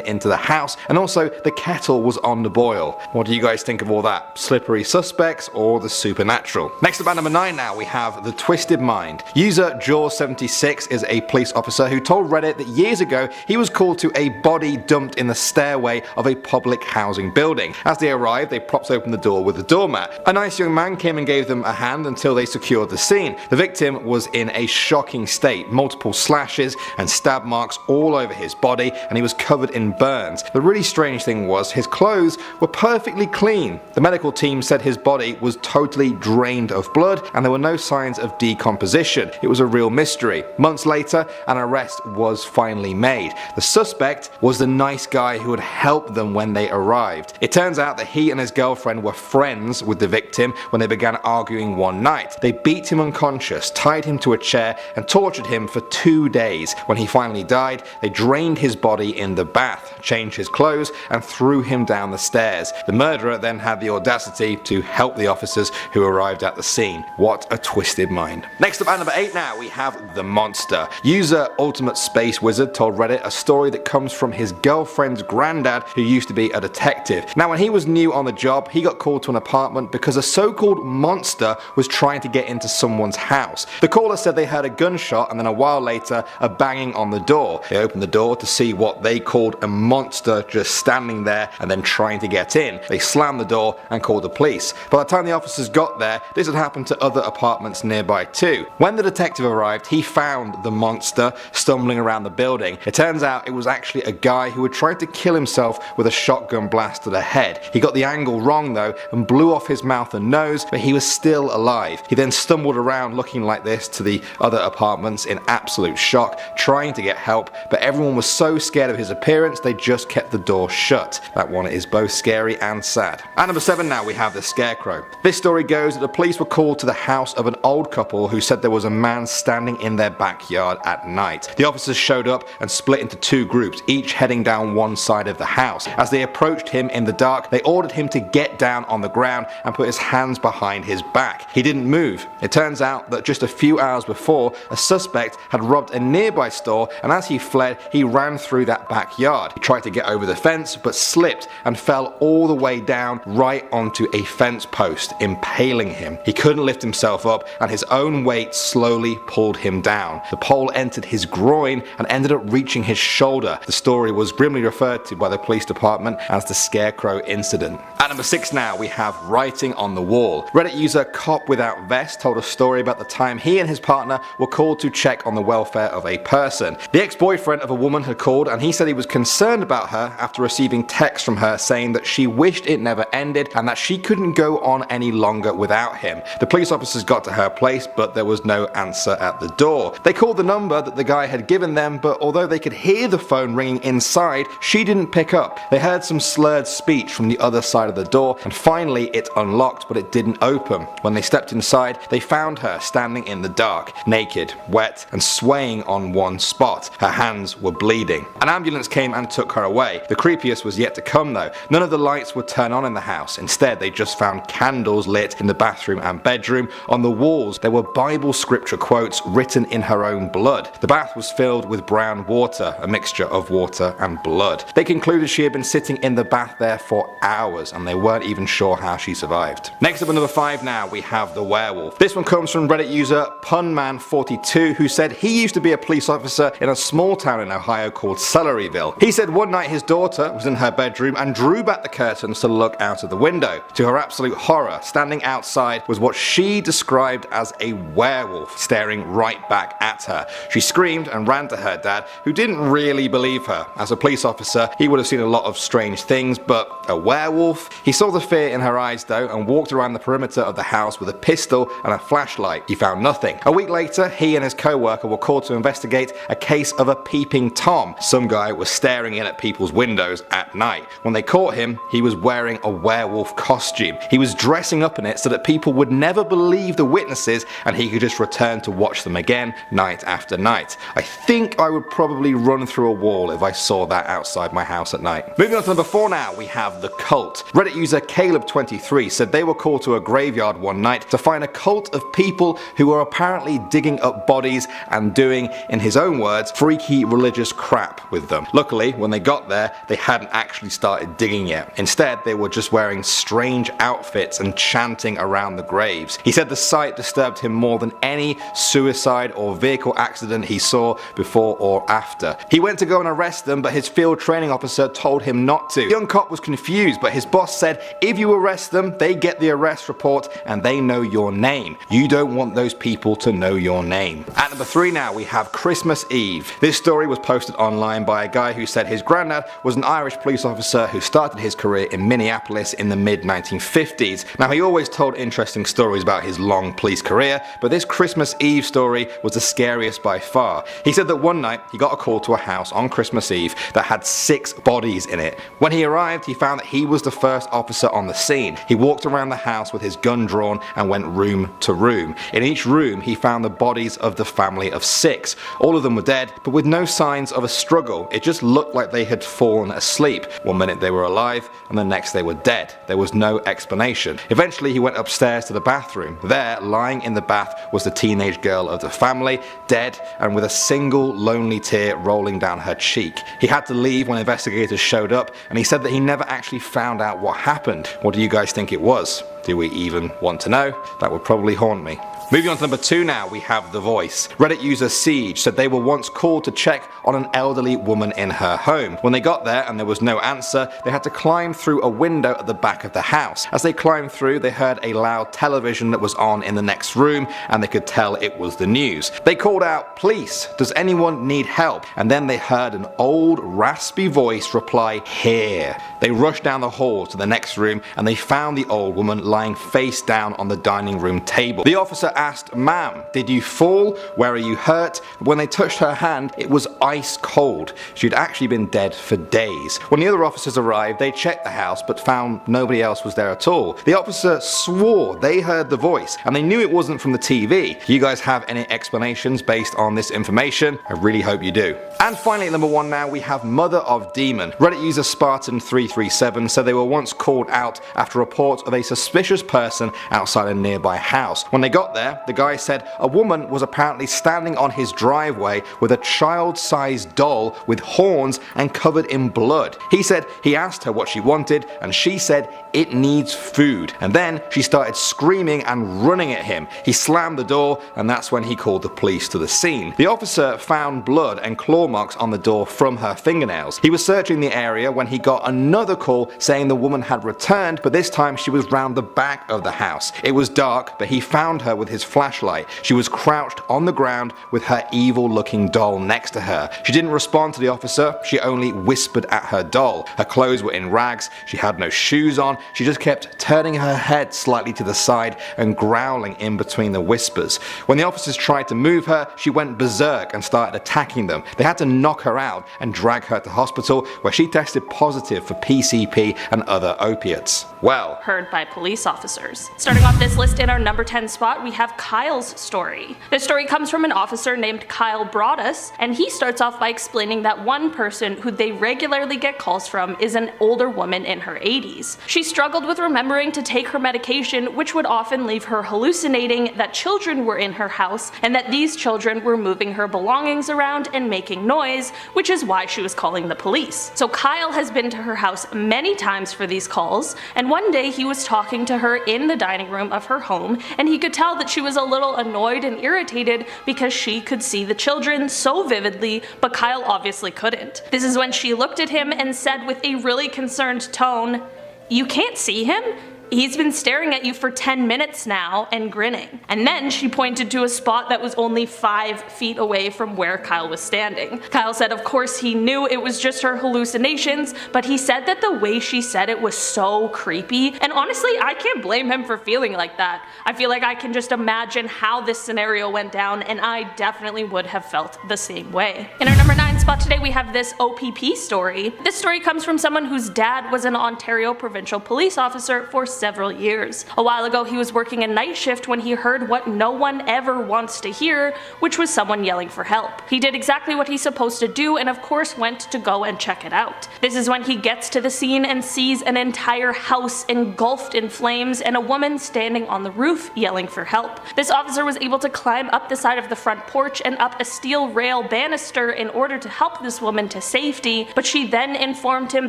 into the house, and also the kettle was on the boil. What do you guys think of all that? Slippery suspects or the supernatural? Next up at number 9 now, we have the twisted mind. User Jaws76 is a police officer who told Reddit that years ago he was called to a body dumped in the stairway of a public housing building. As they arrived, they propped open the door with a doormat. A nice young man came and gave them a hand until they secured the scene. The victim was in a shocking state, multiple slashes and stab marks all over his body, and he was covered in burns. The really strange thing was his clothes were perfectly clean. The medical team said his body was totally drained of blood and there were no signs of decomposition. It was a real mystery. Months later, an arrest was finally made. The suspect was the nice guy who had helped them when they arrived. It turns out that he and his girlfriend were friends with the victim when they began arguing one night. They beat him unconscious, tied him to a chair and tortured him for 2 days. When he finally died, they drained his body in the bath, changed his clothes and threw him down the stairs. The murderer then had the audacity to help the officers who arrived at the scene. What a twisted mind. Next up at number 8 now, we have the monster. User Ultimate Space Wizard told Reddit a story that comes from his girlfriend's granddad who used to be a detective. Now when he was new on the job, he got called to an apartment because a so-called monster was trying to get into someone's house. The caller said they heard a gunshot and then a while later a banging on the door. They opened the door to see what they called a monster just standing there and then trying to get in. They slammed the door and called the police. By the time the officers got there, this had happened to other apartments nearby too. When the detective arrived, he found the monster stumbling around the building. It turns out it was actually a guy who had tried to kill himself with a shotgun blast to the head. He got the angle wrong though and blew off his mouth and nose, but he was still alive. He then stumbled around looking like this to the other apartments in absolute shock, trying to get help, but everyone was so scared of his appearance they just kept the door shut. That one is both scary and sad. At number 7 now, we have the scarecrow. This story goes that the police were called to the house of an old couple who said there was a man standing in their backyard at night. The officers showed up and split into 2 groups, each heading down one side of the house. As they approached him in the dark, they ordered him to get down on the ground and put his hands behind his back. He didn't move. It turns out that just a few hours before, a suspect had robbed a nearby store, and as he fled, he ran through that backyard. He tried to get over the fence but slipped and fell all the way down right onto a fence post, impaling him. He couldn't lift himself up and his own weight slowly pulled him down. The pole entered his groin and ended up reaching his shoulder. The story was grimly referred to by the police department as the Mr. Scarecrow incident. At number 6 now, we have writing on the wall. Reddit user Cop Without Vest told a story about the time he and his partner were called to check on the welfare of a person. The ex-boyfriend of a woman had called, and he said he was concerned about her after receiving texts from her saying that she wished it never ended and that she couldn't go on any longer without him. The police officers got to her place, but there was no answer at the door. They called the number that the guy had given them, but although they could hear the phone ringing inside, she didn't pick up. They heard some slurred speech from the other side of the door, and finally it unlocked, but it didn't open. When they stepped inside, they found her standing in the dark, naked, wet, and swaying on one spot. Her hands were bleeding. An ambulance came and took her away. The creepiest was yet to come though. None of the lights would turn on in the house. Instead, they just found candles lit in the bathroom and bedroom. On the walls, there were Bible scripture quotes written in her own blood. The bath was filled with brown water, a mixture of water and blood. They concluded she had been sitting in the bath there for hours, and they weren't even sure how she survived. Next up at number 5 now, we have the werewolf. This one comes from Reddit user Punman42, who said he used to be a police officer in a small town in Ohio called Celeryville. He said one night his daughter was in her bedroom and drew back the curtains to look out of the window. To her absolute horror, standing outside was what she described as a werewolf staring right back at her. She screamed and ran to her dad, who didn't really believe her. As a police officer, he would have seen a lot of strange things, but a werewolf? He saw the fear in her eyes though and walked around the perimeter of the house with a pistol and a flashlight. He found nothing. A week later, he and his co-worker were called to investigate a case of a peeping Tom. Some guy was staring in at people's windows at night. When they caught him, he was wearing a werewolf costume. He was dressing up in it so that people would never believe the witnesses and he could just return to watch them again night after night. I think I would probably run through a wall if I saw that outside my house at night. Moving on to number 4 now, we have the cult. Reddit user Caleb23 said they were called to a graveyard one night to find a cult of people who were apparently digging up bodies and doing, in his own words, freaky religious crap with them. Luckily, when they got there, they hadn't actually started digging yet. Instead, they were just wearing strange outfits and chanting around the graves. He said the sight disturbed him more than any suicide or vehicle accident he saw before or after. He went to go and arrest them, but his field training officer told him not to. The young cop was confused, but his boss said if you arrest them, they get the arrest report and they know your name. You don't want those people to know your name. At number 3 now, we have Christmas Eve. This story was posted online by a guy who said his granddad was an Irish police officer who started his career in Minneapolis in the mid-1950s. Now, he always told interesting stories about his long police career, but this Christmas Eve story was the scariest by far. He said that one night he got a call to a house on Christmas Eve that had 6 bodies in it. When he arrived, he found that he was the first officer on the scene. He walked around the house with his gun drawn and went room to room. In each room, he found the bodies of the family of 6. All of them were dead, but with no signs of a struggle. It just looked like they had fallen asleep. One minute they were alive, and the next they were dead. There was no explanation. Eventually, he went upstairs to the bathroom. There, lying in the bath, was the teenage girl of the family, dead and with a single lonely tear rolling down her cheek. He had to leave when investigators showed up, and he said that he never actually found out what happened. What do you guys think it was? Do we even want to know? That would probably haunt me. Moving on to number 2 now, we have The Voice. Reddit user Siege said they were once called to check on an elderly woman in her home. When they got there and there was no answer, they had to climb through a window at the back of the house. As they climbed through, they heard a loud television that was on in the next room, and they could tell it was the news. They called out, "Police, does anyone need help?" And then they heard an old raspy voice reply, "Here." They rushed down the hall to the next room and they found the old woman lying face down on the dining room table. The officer asked, "Ma'am, did you fall? Where are you hurt?" When they touched her hand, it was ice cold. She'd actually been dead for days. When the other officers arrived, they checked the house but found nobody else was there at all. The officer swore they heard the voice and they knew it wasn't from the TV. Do you guys have any explanations based on this information? I really hope you do. And finally, at number 1 now, we have Mother of Demon. Reddit user Spartan337 said they were once called out after reports of a suspicious person outside a nearby house. When they got there, there, the guy said a woman was apparently standing on his driveway with a child-sized doll with horns and covered in blood. He said he asked her what she wanted and she said it needs food, and then she started screaming and running at him. He slammed the door and that's when he called the police to the scene. The officer found blood and claw marks on the door from her fingernails. He was searching the area when he got another call saying the woman had returned, but this time she was round the back of the house. It was dark, but he found her with his flashlight. She was crouched on the ground with her evil looking doll next to her. She didn't respond to the officer, she only whispered at her doll. Her clothes were in rags, she had no shoes on, she just kept turning her head slightly to the side and growling in between the whispers. When the officers tried to move her, she went berserk and started attacking them. They had to knock her out and drag her to hospital where she tested positive for PCP and other opiates. Well, heard by police officers. Starting off this list in our number 10 spot, we have Kyle's story. This story comes from an officer named Kyle Broadus, and he starts off by explaining that one person who they regularly get calls from is an older woman in her 80s. She struggled with remembering to take her medication, which would often leave her hallucinating that children were in her house and that these children were moving her belongings around and making noise, which is why she was calling the police. So Kyle has been to her house many times for these calls, and one day he was talking to her in the dining room of her home, and he could tell that she was a little annoyed and irritated because she could see the children so vividly, but Kyle obviously couldn't. This is when she looked at him and said with a really concerned tone, "You can't see him? He's been staring at you for 10 minutes now and grinning." And then she pointed to a spot that was only 5 feet away from where Kyle was standing. Kyle said of course he knew it was just her hallucinations, but he said that the way she said it was so creepy, and honestly I can't blame him for feeling like that. I feel like I can just imagine how this scenario went down, and I definitely would have felt the same way. In our number 9 spot today we have this OPP story. This story comes from someone whose dad was an Ontario provincial police officer for several years. A while ago he was working a night shift when he heard what no one ever wants to hear, which was someone yelling for help. He did exactly what he's supposed to do and of course went to go and check it out. This is when he gets to the scene and sees an entire house engulfed in flames and a woman standing on the roof yelling for help. This officer was able to climb up the side of the front porch and up a steel rail banister in order to help this woman to safety, but she then informed him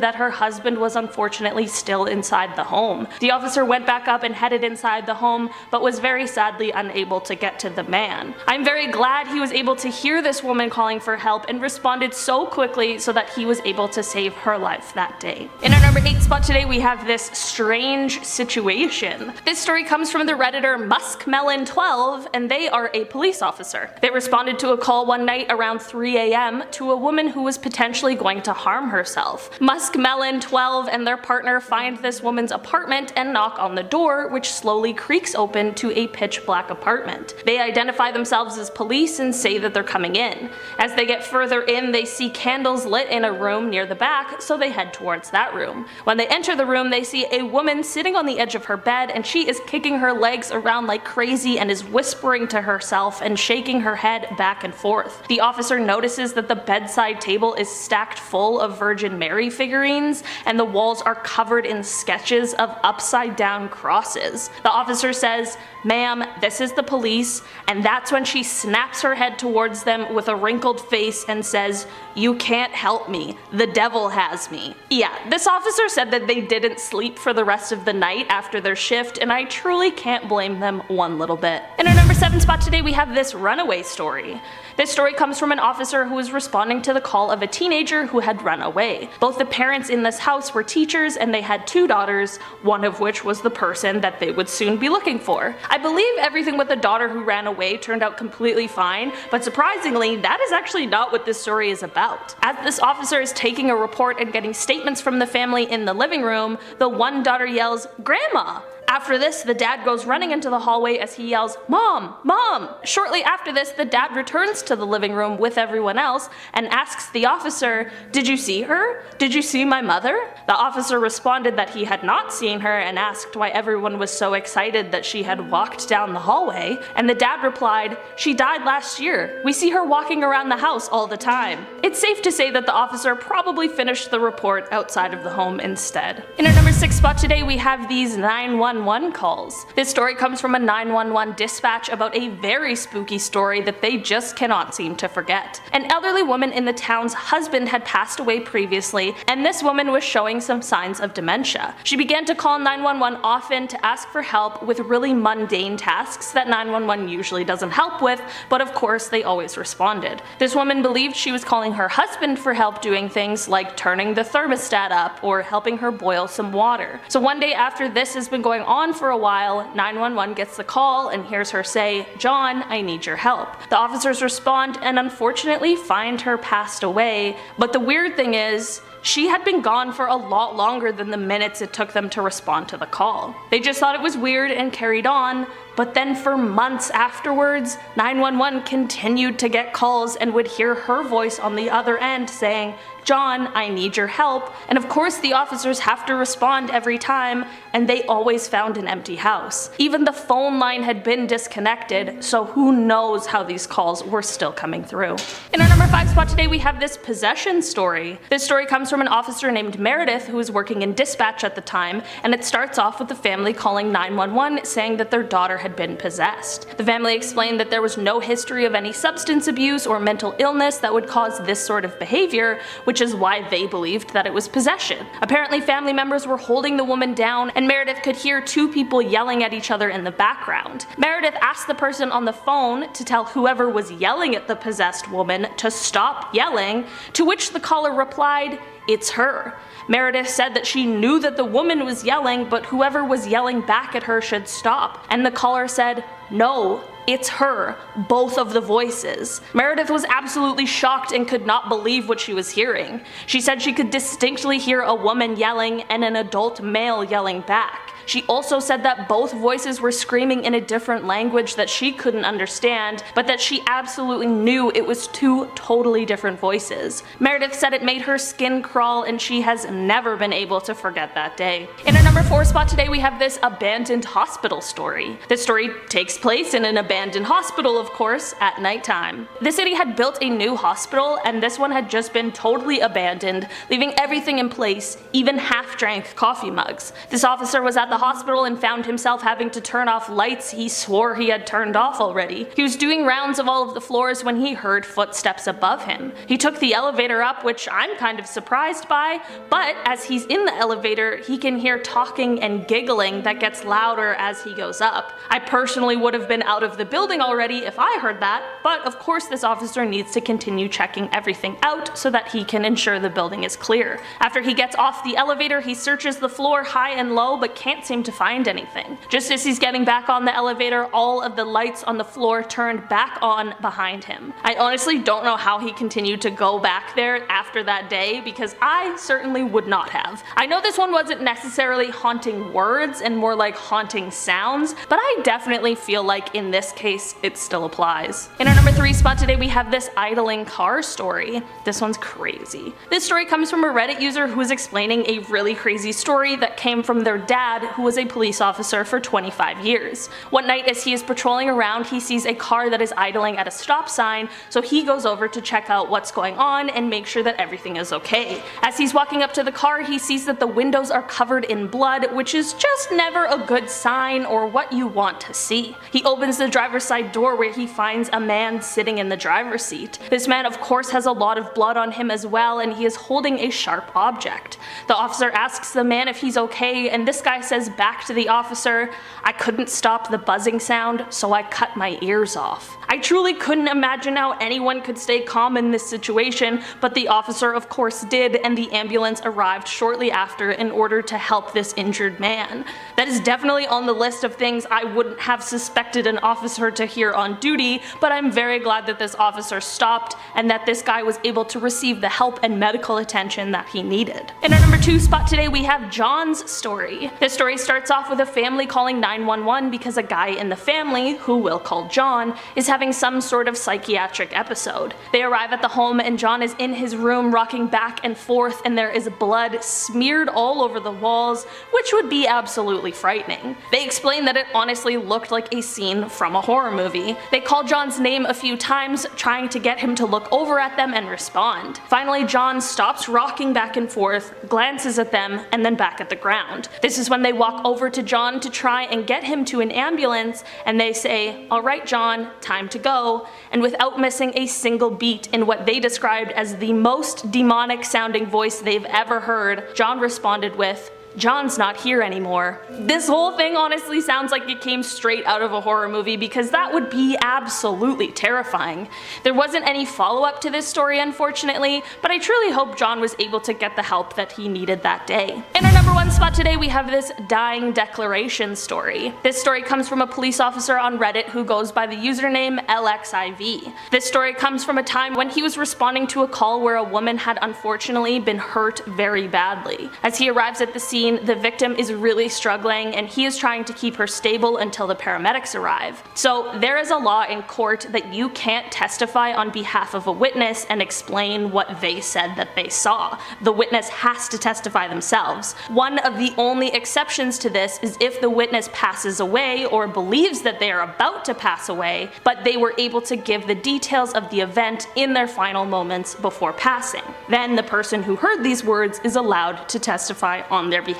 that her husband was unfortunately still inside the home. The officer went back up and headed inside the home, but was very sadly unable to get to the man. I'm very glad he was able to hear this woman calling for help and responded so quickly so that he was able to save her life that day. In our number 8 spot today we have this strange situation. This story comes from the redditor Muskmelon12, and they are a police officer. They responded to a call one night around 3 AM to a woman who was potentially going to harm herself. Muskmelon12 and their partner find this woman's apartment and knock on the door, which slowly creaks open to a pitch black apartment. They identify themselves as police and say that they're coming in. As they get further in, they see candles lit in a room near the back, so they head towards that room. When they enter the room, they see a woman sitting on the edge of her bed, and she is kicking her legs around like crazy and is whispering to herself and shaking her head back and forth. The officer notices that the bedside table is stacked full of Virgin Mary figurines, and the walls are covered in sketches of upside down crosses. The officer says, "Ma'am, this is the police," and that's when she snaps her head towards them with a wrinkled face and says, "You can't help me. The devil has me." Yeah, this officer said that they didn't sleep for the rest of the night after their shift, and I truly can't blame them one little bit. In our number 7 spot today we have this runaway story. This story comes from an officer who was responding to the call of a teenager who had run away. Both the parents in this house were teachers and they had 2 daughters, one of which was the person that they would soon be looking for. I believe everything with the daughter who ran away turned out completely fine, but surprisingly, that is actually not what this story is about. As this officer is taking a report and getting statements from the family in the living room, the one daughter yells, "Grandma!" After this, the dad goes running into the hallway as he yells, "Mom! Mom!" Shortly after this, the dad returns to the living room with everyone else and asks the officer, "Did you see her? Did you see my mother?" The officer responded that he had not seen her and asked why everyone was so excited that she had walked down the hallway, and the dad replied, "She died last year. We see her walking around the house all the time." It's safe to say that the officer probably finished the report outside of the home instead. In our number 6 spot today, we have these 911 911 calls. This story comes from a 911 dispatch about a very spooky story that they just cannot seem to forget. An elderly woman in the town's husband had passed away previously, and this woman was showing some signs of dementia. She began to call 911 often to ask for help with really mundane tasks that 911 usually doesn't help with, but of course they always responded. This woman believed she was calling her husband for help doing things like turning the thermostat up or helping her boil some water. So one day after this has been going on for a while, 911 gets the call and hears her say, "John, I need your help." The officers respond and unfortunately find her passed away, but the weird thing is, she had been gone for a lot longer than the minutes it took them to respond to the call. They just thought it was weird and carried on, but then for months afterwards, 911 continued to get calls and would hear her voice on the other end saying, "John, I need your help." And of course the officers have to respond every time, and they always found an empty house. Even the phone line had been disconnected, so who knows how these calls were still coming through. In our number 5 spot today we have this possession story. This story comes from an officer named Meredith who was working in dispatch at the time, and it starts off with the family calling 911 saying that their daughter had been possessed. The family explained that there was no history of any substance abuse or mental illness that would cause this sort of behavior, which is why they believed that it was possession. Apparently family members were holding the woman down, and Meredith could hear 2 people yelling at each other in the background. Meredith asked the person on the phone to tell whoever was yelling at the possessed woman to stop yelling, to which the caller replied, "It's her." Meredith said that she knew that the woman was yelling, but whoever was yelling back at her should stop, and the caller said, "No, it's her, both of the voices." Meredith was absolutely shocked and could not believe what she was hearing. She said she could distinctly hear a woman yelling and an adult male yelling back. She also said that both voices were screaming in a different language that she couldn't understand, but that she absolutely knew it was 2 totally different voices. Meredith said it made her skin crawl, and she has never been able to forget that day. In our number 4 spot today we have this abandoned hospital story. This story takes place in an abandoned hospital, of course, at nighttime. The city had built a new hospital, and this one had just been totally abandoned, leaving everything in place, even half-drank coffee mugs. This officer was at the hospital and found himself having to turn off lights he swore he had turned off already. He was doing rounds of all of the floors when he heard footsteps above him. He took the elevator up, which I'm kind of surprised by, but as he's in the elevator, he can hear talking and giggling that gets louder as he goes up. I personally would have been out of the building already if I heard that, but of course this officer needs to continue checking everything out so that he can ensure the building is clear. After he gets off the elevator, he searches the floor high and low but can't seem to find anything. Just as he's getting back on the elevator, all of the lights on the floor turned back on behind him. I honestly don't know how he continued to go back there after that day, because I certainly would not have. I know this one wasn't necessarily haunting words and more like haunting sounds, but I definitely feel like in this case it still applies. In our number 3 spot today we have this idling car story. This one's crazy. This story comes from a Reddit user who is explaining a really crazy story that came from their dad, who was a police officer for 25 years. One night as he is patrolling around, he sees a car that is idling at a stop sign, so he goes over to check out what's going on and make sure that everything is okay. As he's walking up to the car, he sees that the windows are covered in blood, which is just never a good sign or what you want to see. He opens the driver's side door where he finds a man sitting in the driver's seat. This man of course has a lot of blood on him as well, and he is holding a sharp object. The officer asks the man if he's okay, and this guy says back to the officer, "I couldn't stop the buzzing sound, so I cut my ears off." I truly couldn't imagine how anyone could stay calm in this situation, but the officer of course did, and the ambulance arrived shortly after in order to help this injured man. That is definitely on the list of things I wouldn't have suspected an officer to hear on duty, but I'm very glad that this officer stopped and that this guy was able to receive the help and medical attention that he needed. In our number 2 spot today we have John's story. This story starts off with a family calling 911 because a guy in the family, who we'll call John, is having some sort of psychiatric episode. They arrive at the home and John is in his room rocking back and forth, and there is blood smeared all over the walls, which would be absolutely frightening. They explain that it honestly looked like a scene from from a horror movie. They call John's name a few times, trying to get him to look over at them and respond. Finally, John stops rocking back and forth, glances at them, and then back at the ground. This is when they walk over to John to try and get him to an ambulance, and they say, "Alright John, time to go," and without missing a single beat in what they described as the most demonic sounding voice they've ever heard, John responded with, "John's not here anymore." This whole thing honestly sounds like it came straight out of a horror movie, because that would be absolutely terrifying. There wasn't any follow-up to this story, unfortunately, but I truly hope John was able to get the help that he needed that day. In our number 1 spot today, we have this dying declaration story. This story comes from a police officer on Reddit who goes by the username LXIV. This story comes from a time when he was responding to a call where a woman had unfortunately been hurt very badly. As he arrives at the scene, the victim is really struggling and he is trying to keep her stable until the paramedics arrive. So there is a law in court that you can't testify on behalf of a witness and explain what they said that they saw. The witness has to testify themselves. One of the only exceptions to this is if the witness passes away or believes that they are about to pass away, but they were able to give the details of the event in their final moments before passing. Then the person who heard these words is allowed to testify on their behalf.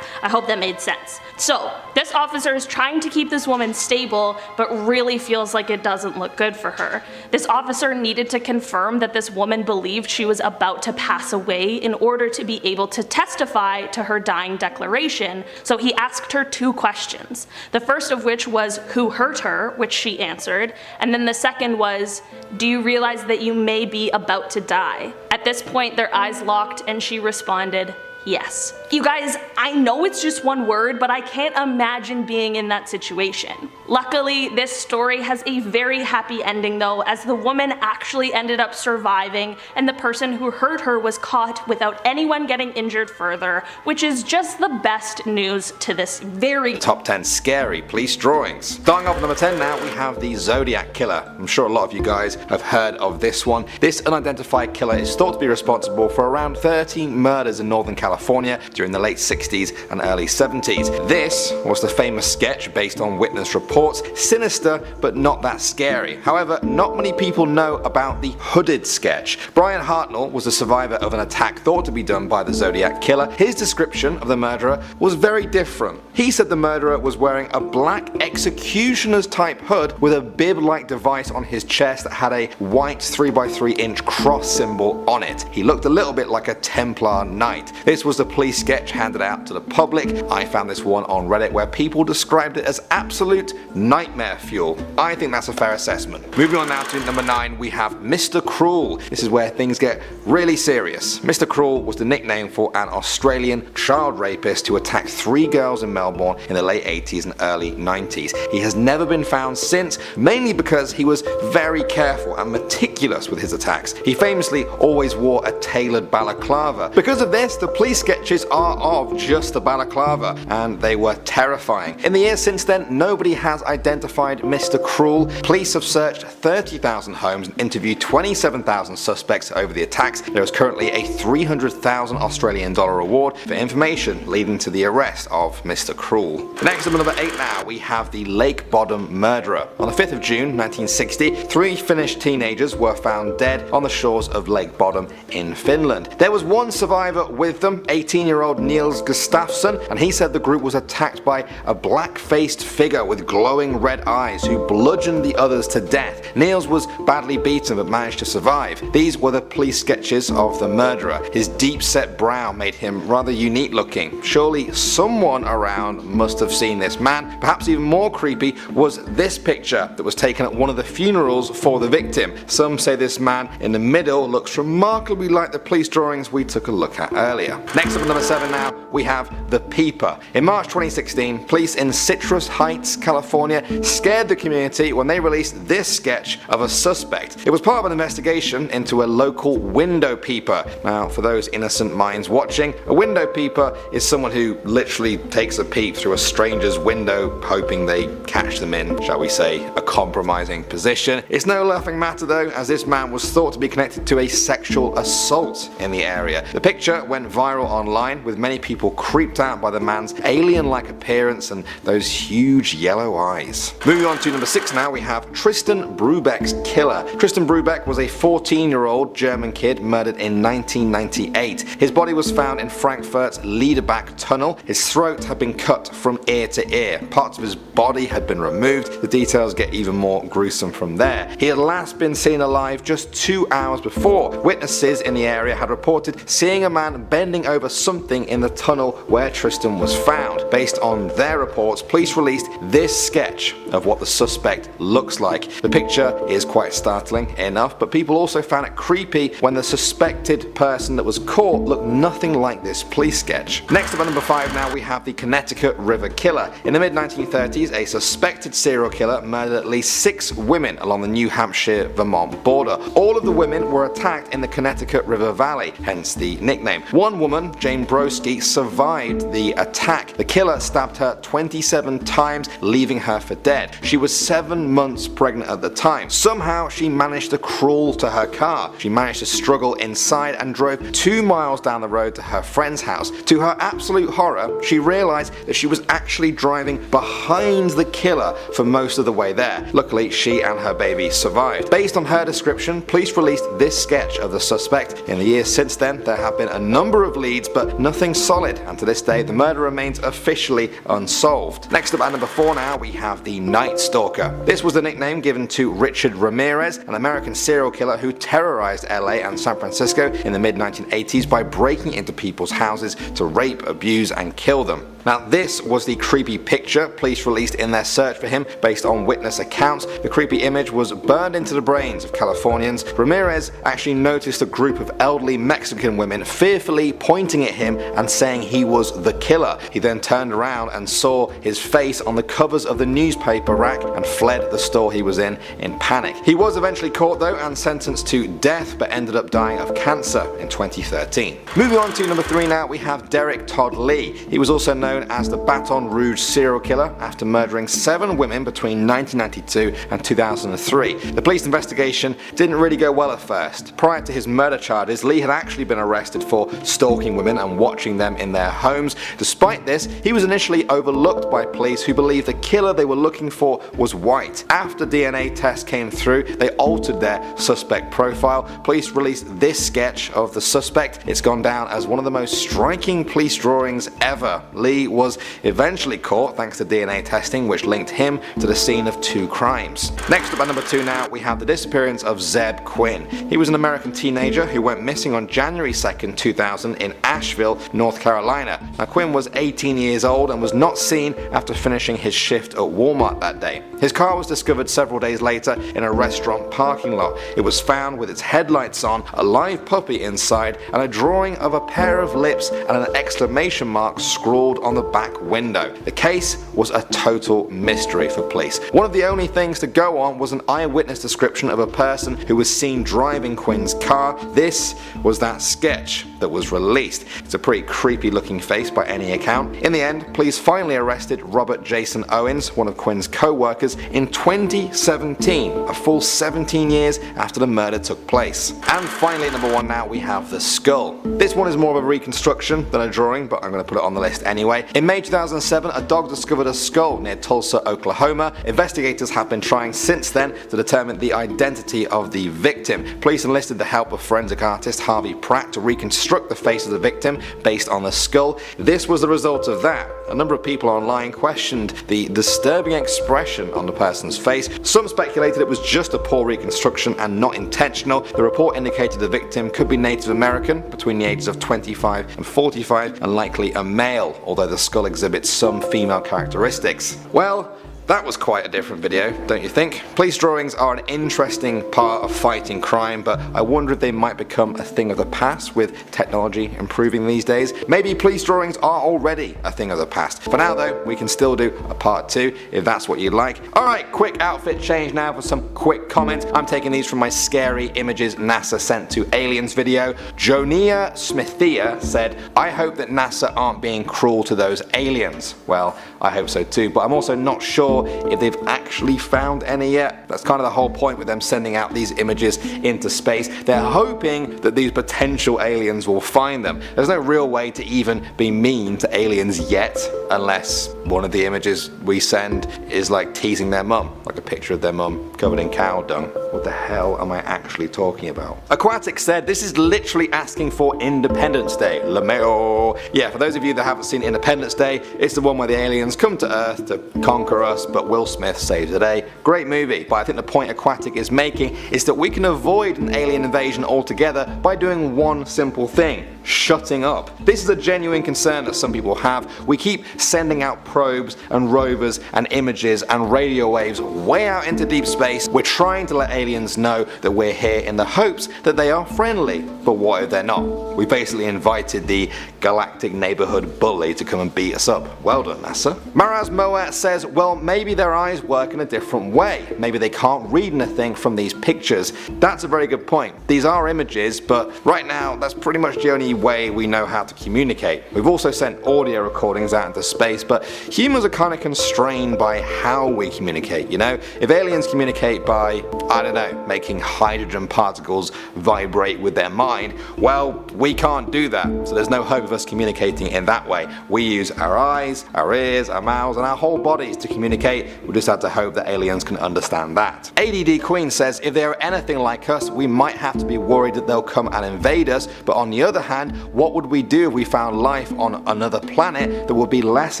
I hope that made sense. So, this officer is trying to keep this woman stable, but really feels like it doesn't look good for her. This officer needed to confirm that this woman believed she was about to pass away in order to be able to testify to her dying declaration, so he asked her 2 questions. The first of which was, who hurt her, which she answered, and then the second was, do you realize that you may be about to die? At this point, their eyes locked and she responded, yes. You guys, I know it's just one word, but I can't imagine being in that situation. Luckily, this story has a very happy ending though, as the woman actually ended up surviving and the person who hurt her was caught without anyone getting injured further, which is just the best news to this very Top 10 scary police drawings. Starting off at number 10 now, we have the Zodiac Killer. I'm sure a lot of you guys have heard of this one. This unidentified killer is thought to be responsible for around 30 murders in Northern California during the late 60s and early 70s. This was the famous sketch based on witness reports, sinister but not that scary. However, not many people know about the hooded sketch. Brian Hartnell was a survivor of an attack thought to be done by the Zodiac Killer. His description of the murderer was very different. He said the murderer was wearing a black executioner's type hood with a bib-like device on his chest that had a white 3x3 inch cross symbol on it. He looked a little bit like a Templar knight. This was the police sketch handed out to the public. I found this one on Reddit where people described it as absolute nightmare fuel. I think that's a fair assessment. Moving on now to number 9, we have Mr. Cruel. This is where things get really serious. Mr. Cruel was the nickname for an Australian child rapist who attacked 3 girls in Melbourne in the late 80s and early 90s. He has never been found since, mainly because he was very careful and meticulous with his attacks. He famously always wore a tailored balaclava. Because of this, the police sketches are of just the balaclava, and they were terrifying. In the years since then, nobody has identified Mr. Cruel. Police have searched 30,000 homes and interviewed 27,000 suspects over the attacks. There is currently a 300,000 Australian dollar reward for information leading to the arrest of Mr. Cruel. Next up at number 8 now, we have the Lake Bottom murderer. On the 5th of June 1960, 3 Finnish teenagers were found dead on the shores of Lake Bottom in Finland. There was one survivor with them, 18-year-old Niels Gustafsson, and he said the group was attacked by a black-faced figure with glowing red eyes who bludgeoned the others to death. Niels was badly beaten but managed to survive. These were the police sketches of the murderer. His deep-set brow made him rather unique looking. Surely someone around must have seen this man. Perhaps even more creepy was this picture that was taken at one of the funerals for the victim. Some say this man in the middle looks remarkably like the police drawings we took a look at earlier. Next up at number 7 now, we have The Peeper. In March 2016, police in Citrus Heights, California scared the community when they released this sketch of a suspect. It was part of an investigation into a local window peeper. Now, for those innocent minds watching, a window peeper is someone who literally takes a peep through a stranger's window hoping they catch them in, shall we say, a compromising position. It's no laughing matter though, as this man was thought to be connected to a sexual assault in the area. The picture went viral online, with many people creeped out by the man's alien-like appearance and those huge yellow eyes. Moving on to number 6 now, we have Tristan Brubeck's killer. Tristan Brubeck was a 14-year-old German kid murdered in 1998. His body was found in Frankfurt's Liederbach tunnel. His throat had been cut from ear to ear. Parts of his body had been removed. The details get even more gruesome from there. He had last been seen alive just 2 hours before. Witnesses in the area had reported seeing a man bending over something in the tunnel where Tristan was found. Based on their reports, police released this sketch of what the suspect looks like. The picture is quite startling enough, but people also found it creepy when the suspected person that was caught looked nothing like this police sketch. Next up at number 5 now, we have the Connecticut River Killer. In the mid-1930s, a suspected serial killer murdered at least 6 women along the New Hampshire-Vermont border. All of the women were attacked in the Connecticut River Valley, hence the nickname. One woman, Jane Broski, survived the attack. The killer stabbed her 27 times, leaving her for dead. She was 7 months pregnant at the time. Somehow she managed to crawl to her car. She managed to struggle inside and drove 2 miles down the road to her friend's house. To her absolute horror, she realized that she was actually driving behind the killer for most of the way there. Luckily, she and her baby survived. Based on her description, police released this sketch of the suspect. In the years since then, there have been a number of leads, but nothing solid, and to this day, the murder remains officially unsolved. Next up at number 4 now, we have the Night Stalker. This was the nickname given to Richard Ramirez, an American serial killer who terrorized LA and San Francisco in the mid-1980s by breaking into people's houses to rape, abuse, and kill them. Now, this was the creepy picture police released in their search for him based on witness accounts. The creepy image was burned into the brains of Californians. Ramirez actually noticed a group of elderly Mexican women fearfully pointing at him and saying he was the killer. He then turned around and saw his face on the covers of the newspaper rack and fled the store he was in panic. He was eventually caught though and sentenced to death, but ended up dying of cancer in 2013. Moving on to number 3 now, we have Derek Todd Lee. He was also known as the Baton Rouge serial killer after murdering 7 women between 1992 and 2003. The police investigation didn't really go well at first. Prior to his murder charges, Lee had actually been arrested for stalking women and watching them in their homes. Despite this, he was initially overlooked by police who believed the killer they were looking for was white. After DNA tests came through, they altered their suspect profile. Police released this sketch of the suspect. It's gone down as one of the most striking police drawings ever. Lee was eventually caught thanks to DNA testing, which linked him to the scene of 2 crimes. Next up at number 2 now, we have the disappearance of Zeb Quinn. He was an American teenager who went missing on January 2nd, 2000 in Asheville, North Carolina. Now, Quinn was 18 years old and was not seen after finishing his shift at Walmart that day. His car was discovered several days later in a restaurant parking lot. It was found with its headlights on, a live puppy inside, and a drawing of a pair of lips and an exclamation mark scrawled on the back window. The case was a total mystery for police. One of the only things to go on was an eyewitness description of a person who was seen driving Quinn's car. This was that sketch that was released. It's a pretty creepy looking face by any account. In the end, police finally arrested Robert Jason Owens, one of Quinn's co-workers, in 2017, a full 17 years after the murder took place. And finally, at number 1 now, we have the skull. This one is more of a reconstruction than a drawing, but I'm going to put it on the list anyway. In May 2007, a dog discovered a skull near Tulsa, Oklahoma. Investigators have been trying since then to determine the identity of the victim. Police enlisted the help of forensic artist Harvey Pratt to reconstruct the face of the victim based on the skull. This was the result of that. A number of people online questioned the disturbing expression on the person's face. Some speculated it was just a poor reconstruction and not intentional. The report indicated the victim could be Native American, between the ages of 25 and 45, and likely a male, although the skull exhibits some female characteristics. Well, that was quite a different video, don't you think? Police drawings are an interesting part of fighting crime, but I wonder if they might become a thing of the past with technology improving these days. Maybe police drawings are already a thing of the past. For now though, we can still do a part 2 if that's what you'd like. Alright, quick outfit change now for some quick comments. I'm taking these from my scary images NASA sent to aliens video. Jonia Smithia said, "I hope that NASA aren't being cruel to those aliens." Well, I hope so too, but I'm also not sure sure if they've actually found any yet. That's kind of the whole point with them sending out these images into space. They're hoping that these potential aliens will find them. There's no real way to even be mean to aliens yet, unless one of the images we send is like teasing their mum, like a picture of their mum covered in cow dung. What the hell am I actually talking about? Aquatic said this is literally asking for Independence Day. LMAO. Yeah, for those of you that haven't seen Independence Day, it's the one where the aliens come to Earth to conquer us, but Will Smith saves the day. Great movie, but I think the point Aquatic is making is that we can avoid an alien invasion altogether by doing one simple thing: shutting up. This is a genuine concern that some people have. We keep sending out probes and rovers and images and radio waves way out into deep space. We're trying to let aliens know that we're here in the hopes that they are friendly, but what if they're not? We basically invited the galactic neighborhood bully to come and beat us up. Well done, NASA. Maraz Moet says, well, maybe their eyes work in a different way. Maybe they can't read anything from these pictures. That's a very good point. These are images, but right now that's pretty much the only way we know how to communicate. We've also sent audio recordings out into space, but humans are kind of constrained by how we communicate, you know? If aliens communicate by, I don't know, making hydrogen particles vibrate with their mind, well, we can't do that, so there's no hope of us communicating in that way. We use our eyes, our ears, our mouths, and our whole bodies to communicate. We just have to hope that aliens can understand that. ADD Queen says, if they are anything like us, we might have to be worried that they'll come and invade us, but on the other hand, what would we do if we found life on another planet that would be less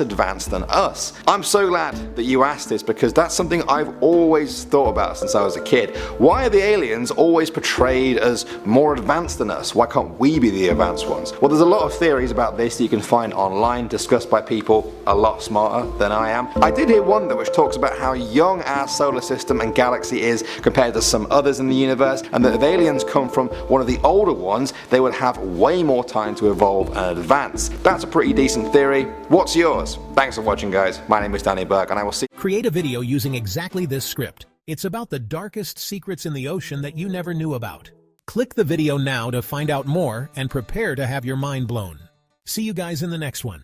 advanced than us? I'm so glad that you asked this, because that's something I've always thought about since I was a kid. Why are the aliens always portrayed as more advanced than us? Why can't we be the advanced ones? Well, there's a lot of theories about this that you can find online, discussed by people a lot smarter than I am. I did hear one though which talks about how young our solar system and galaxy is compared to some others in the universe, and that if aliens come from one of the older ones, they would have way more time to evolve and advance. That's a pretty decent theory. What's yours? Thanks for watching, guys. My name is Danny Burke, and I will see. Create a video using exactly this script. It's about the darkest secrets in the ocean that you never knew about. Click the video now to find out more and prepare to have your mind blown. See you guys in the next one.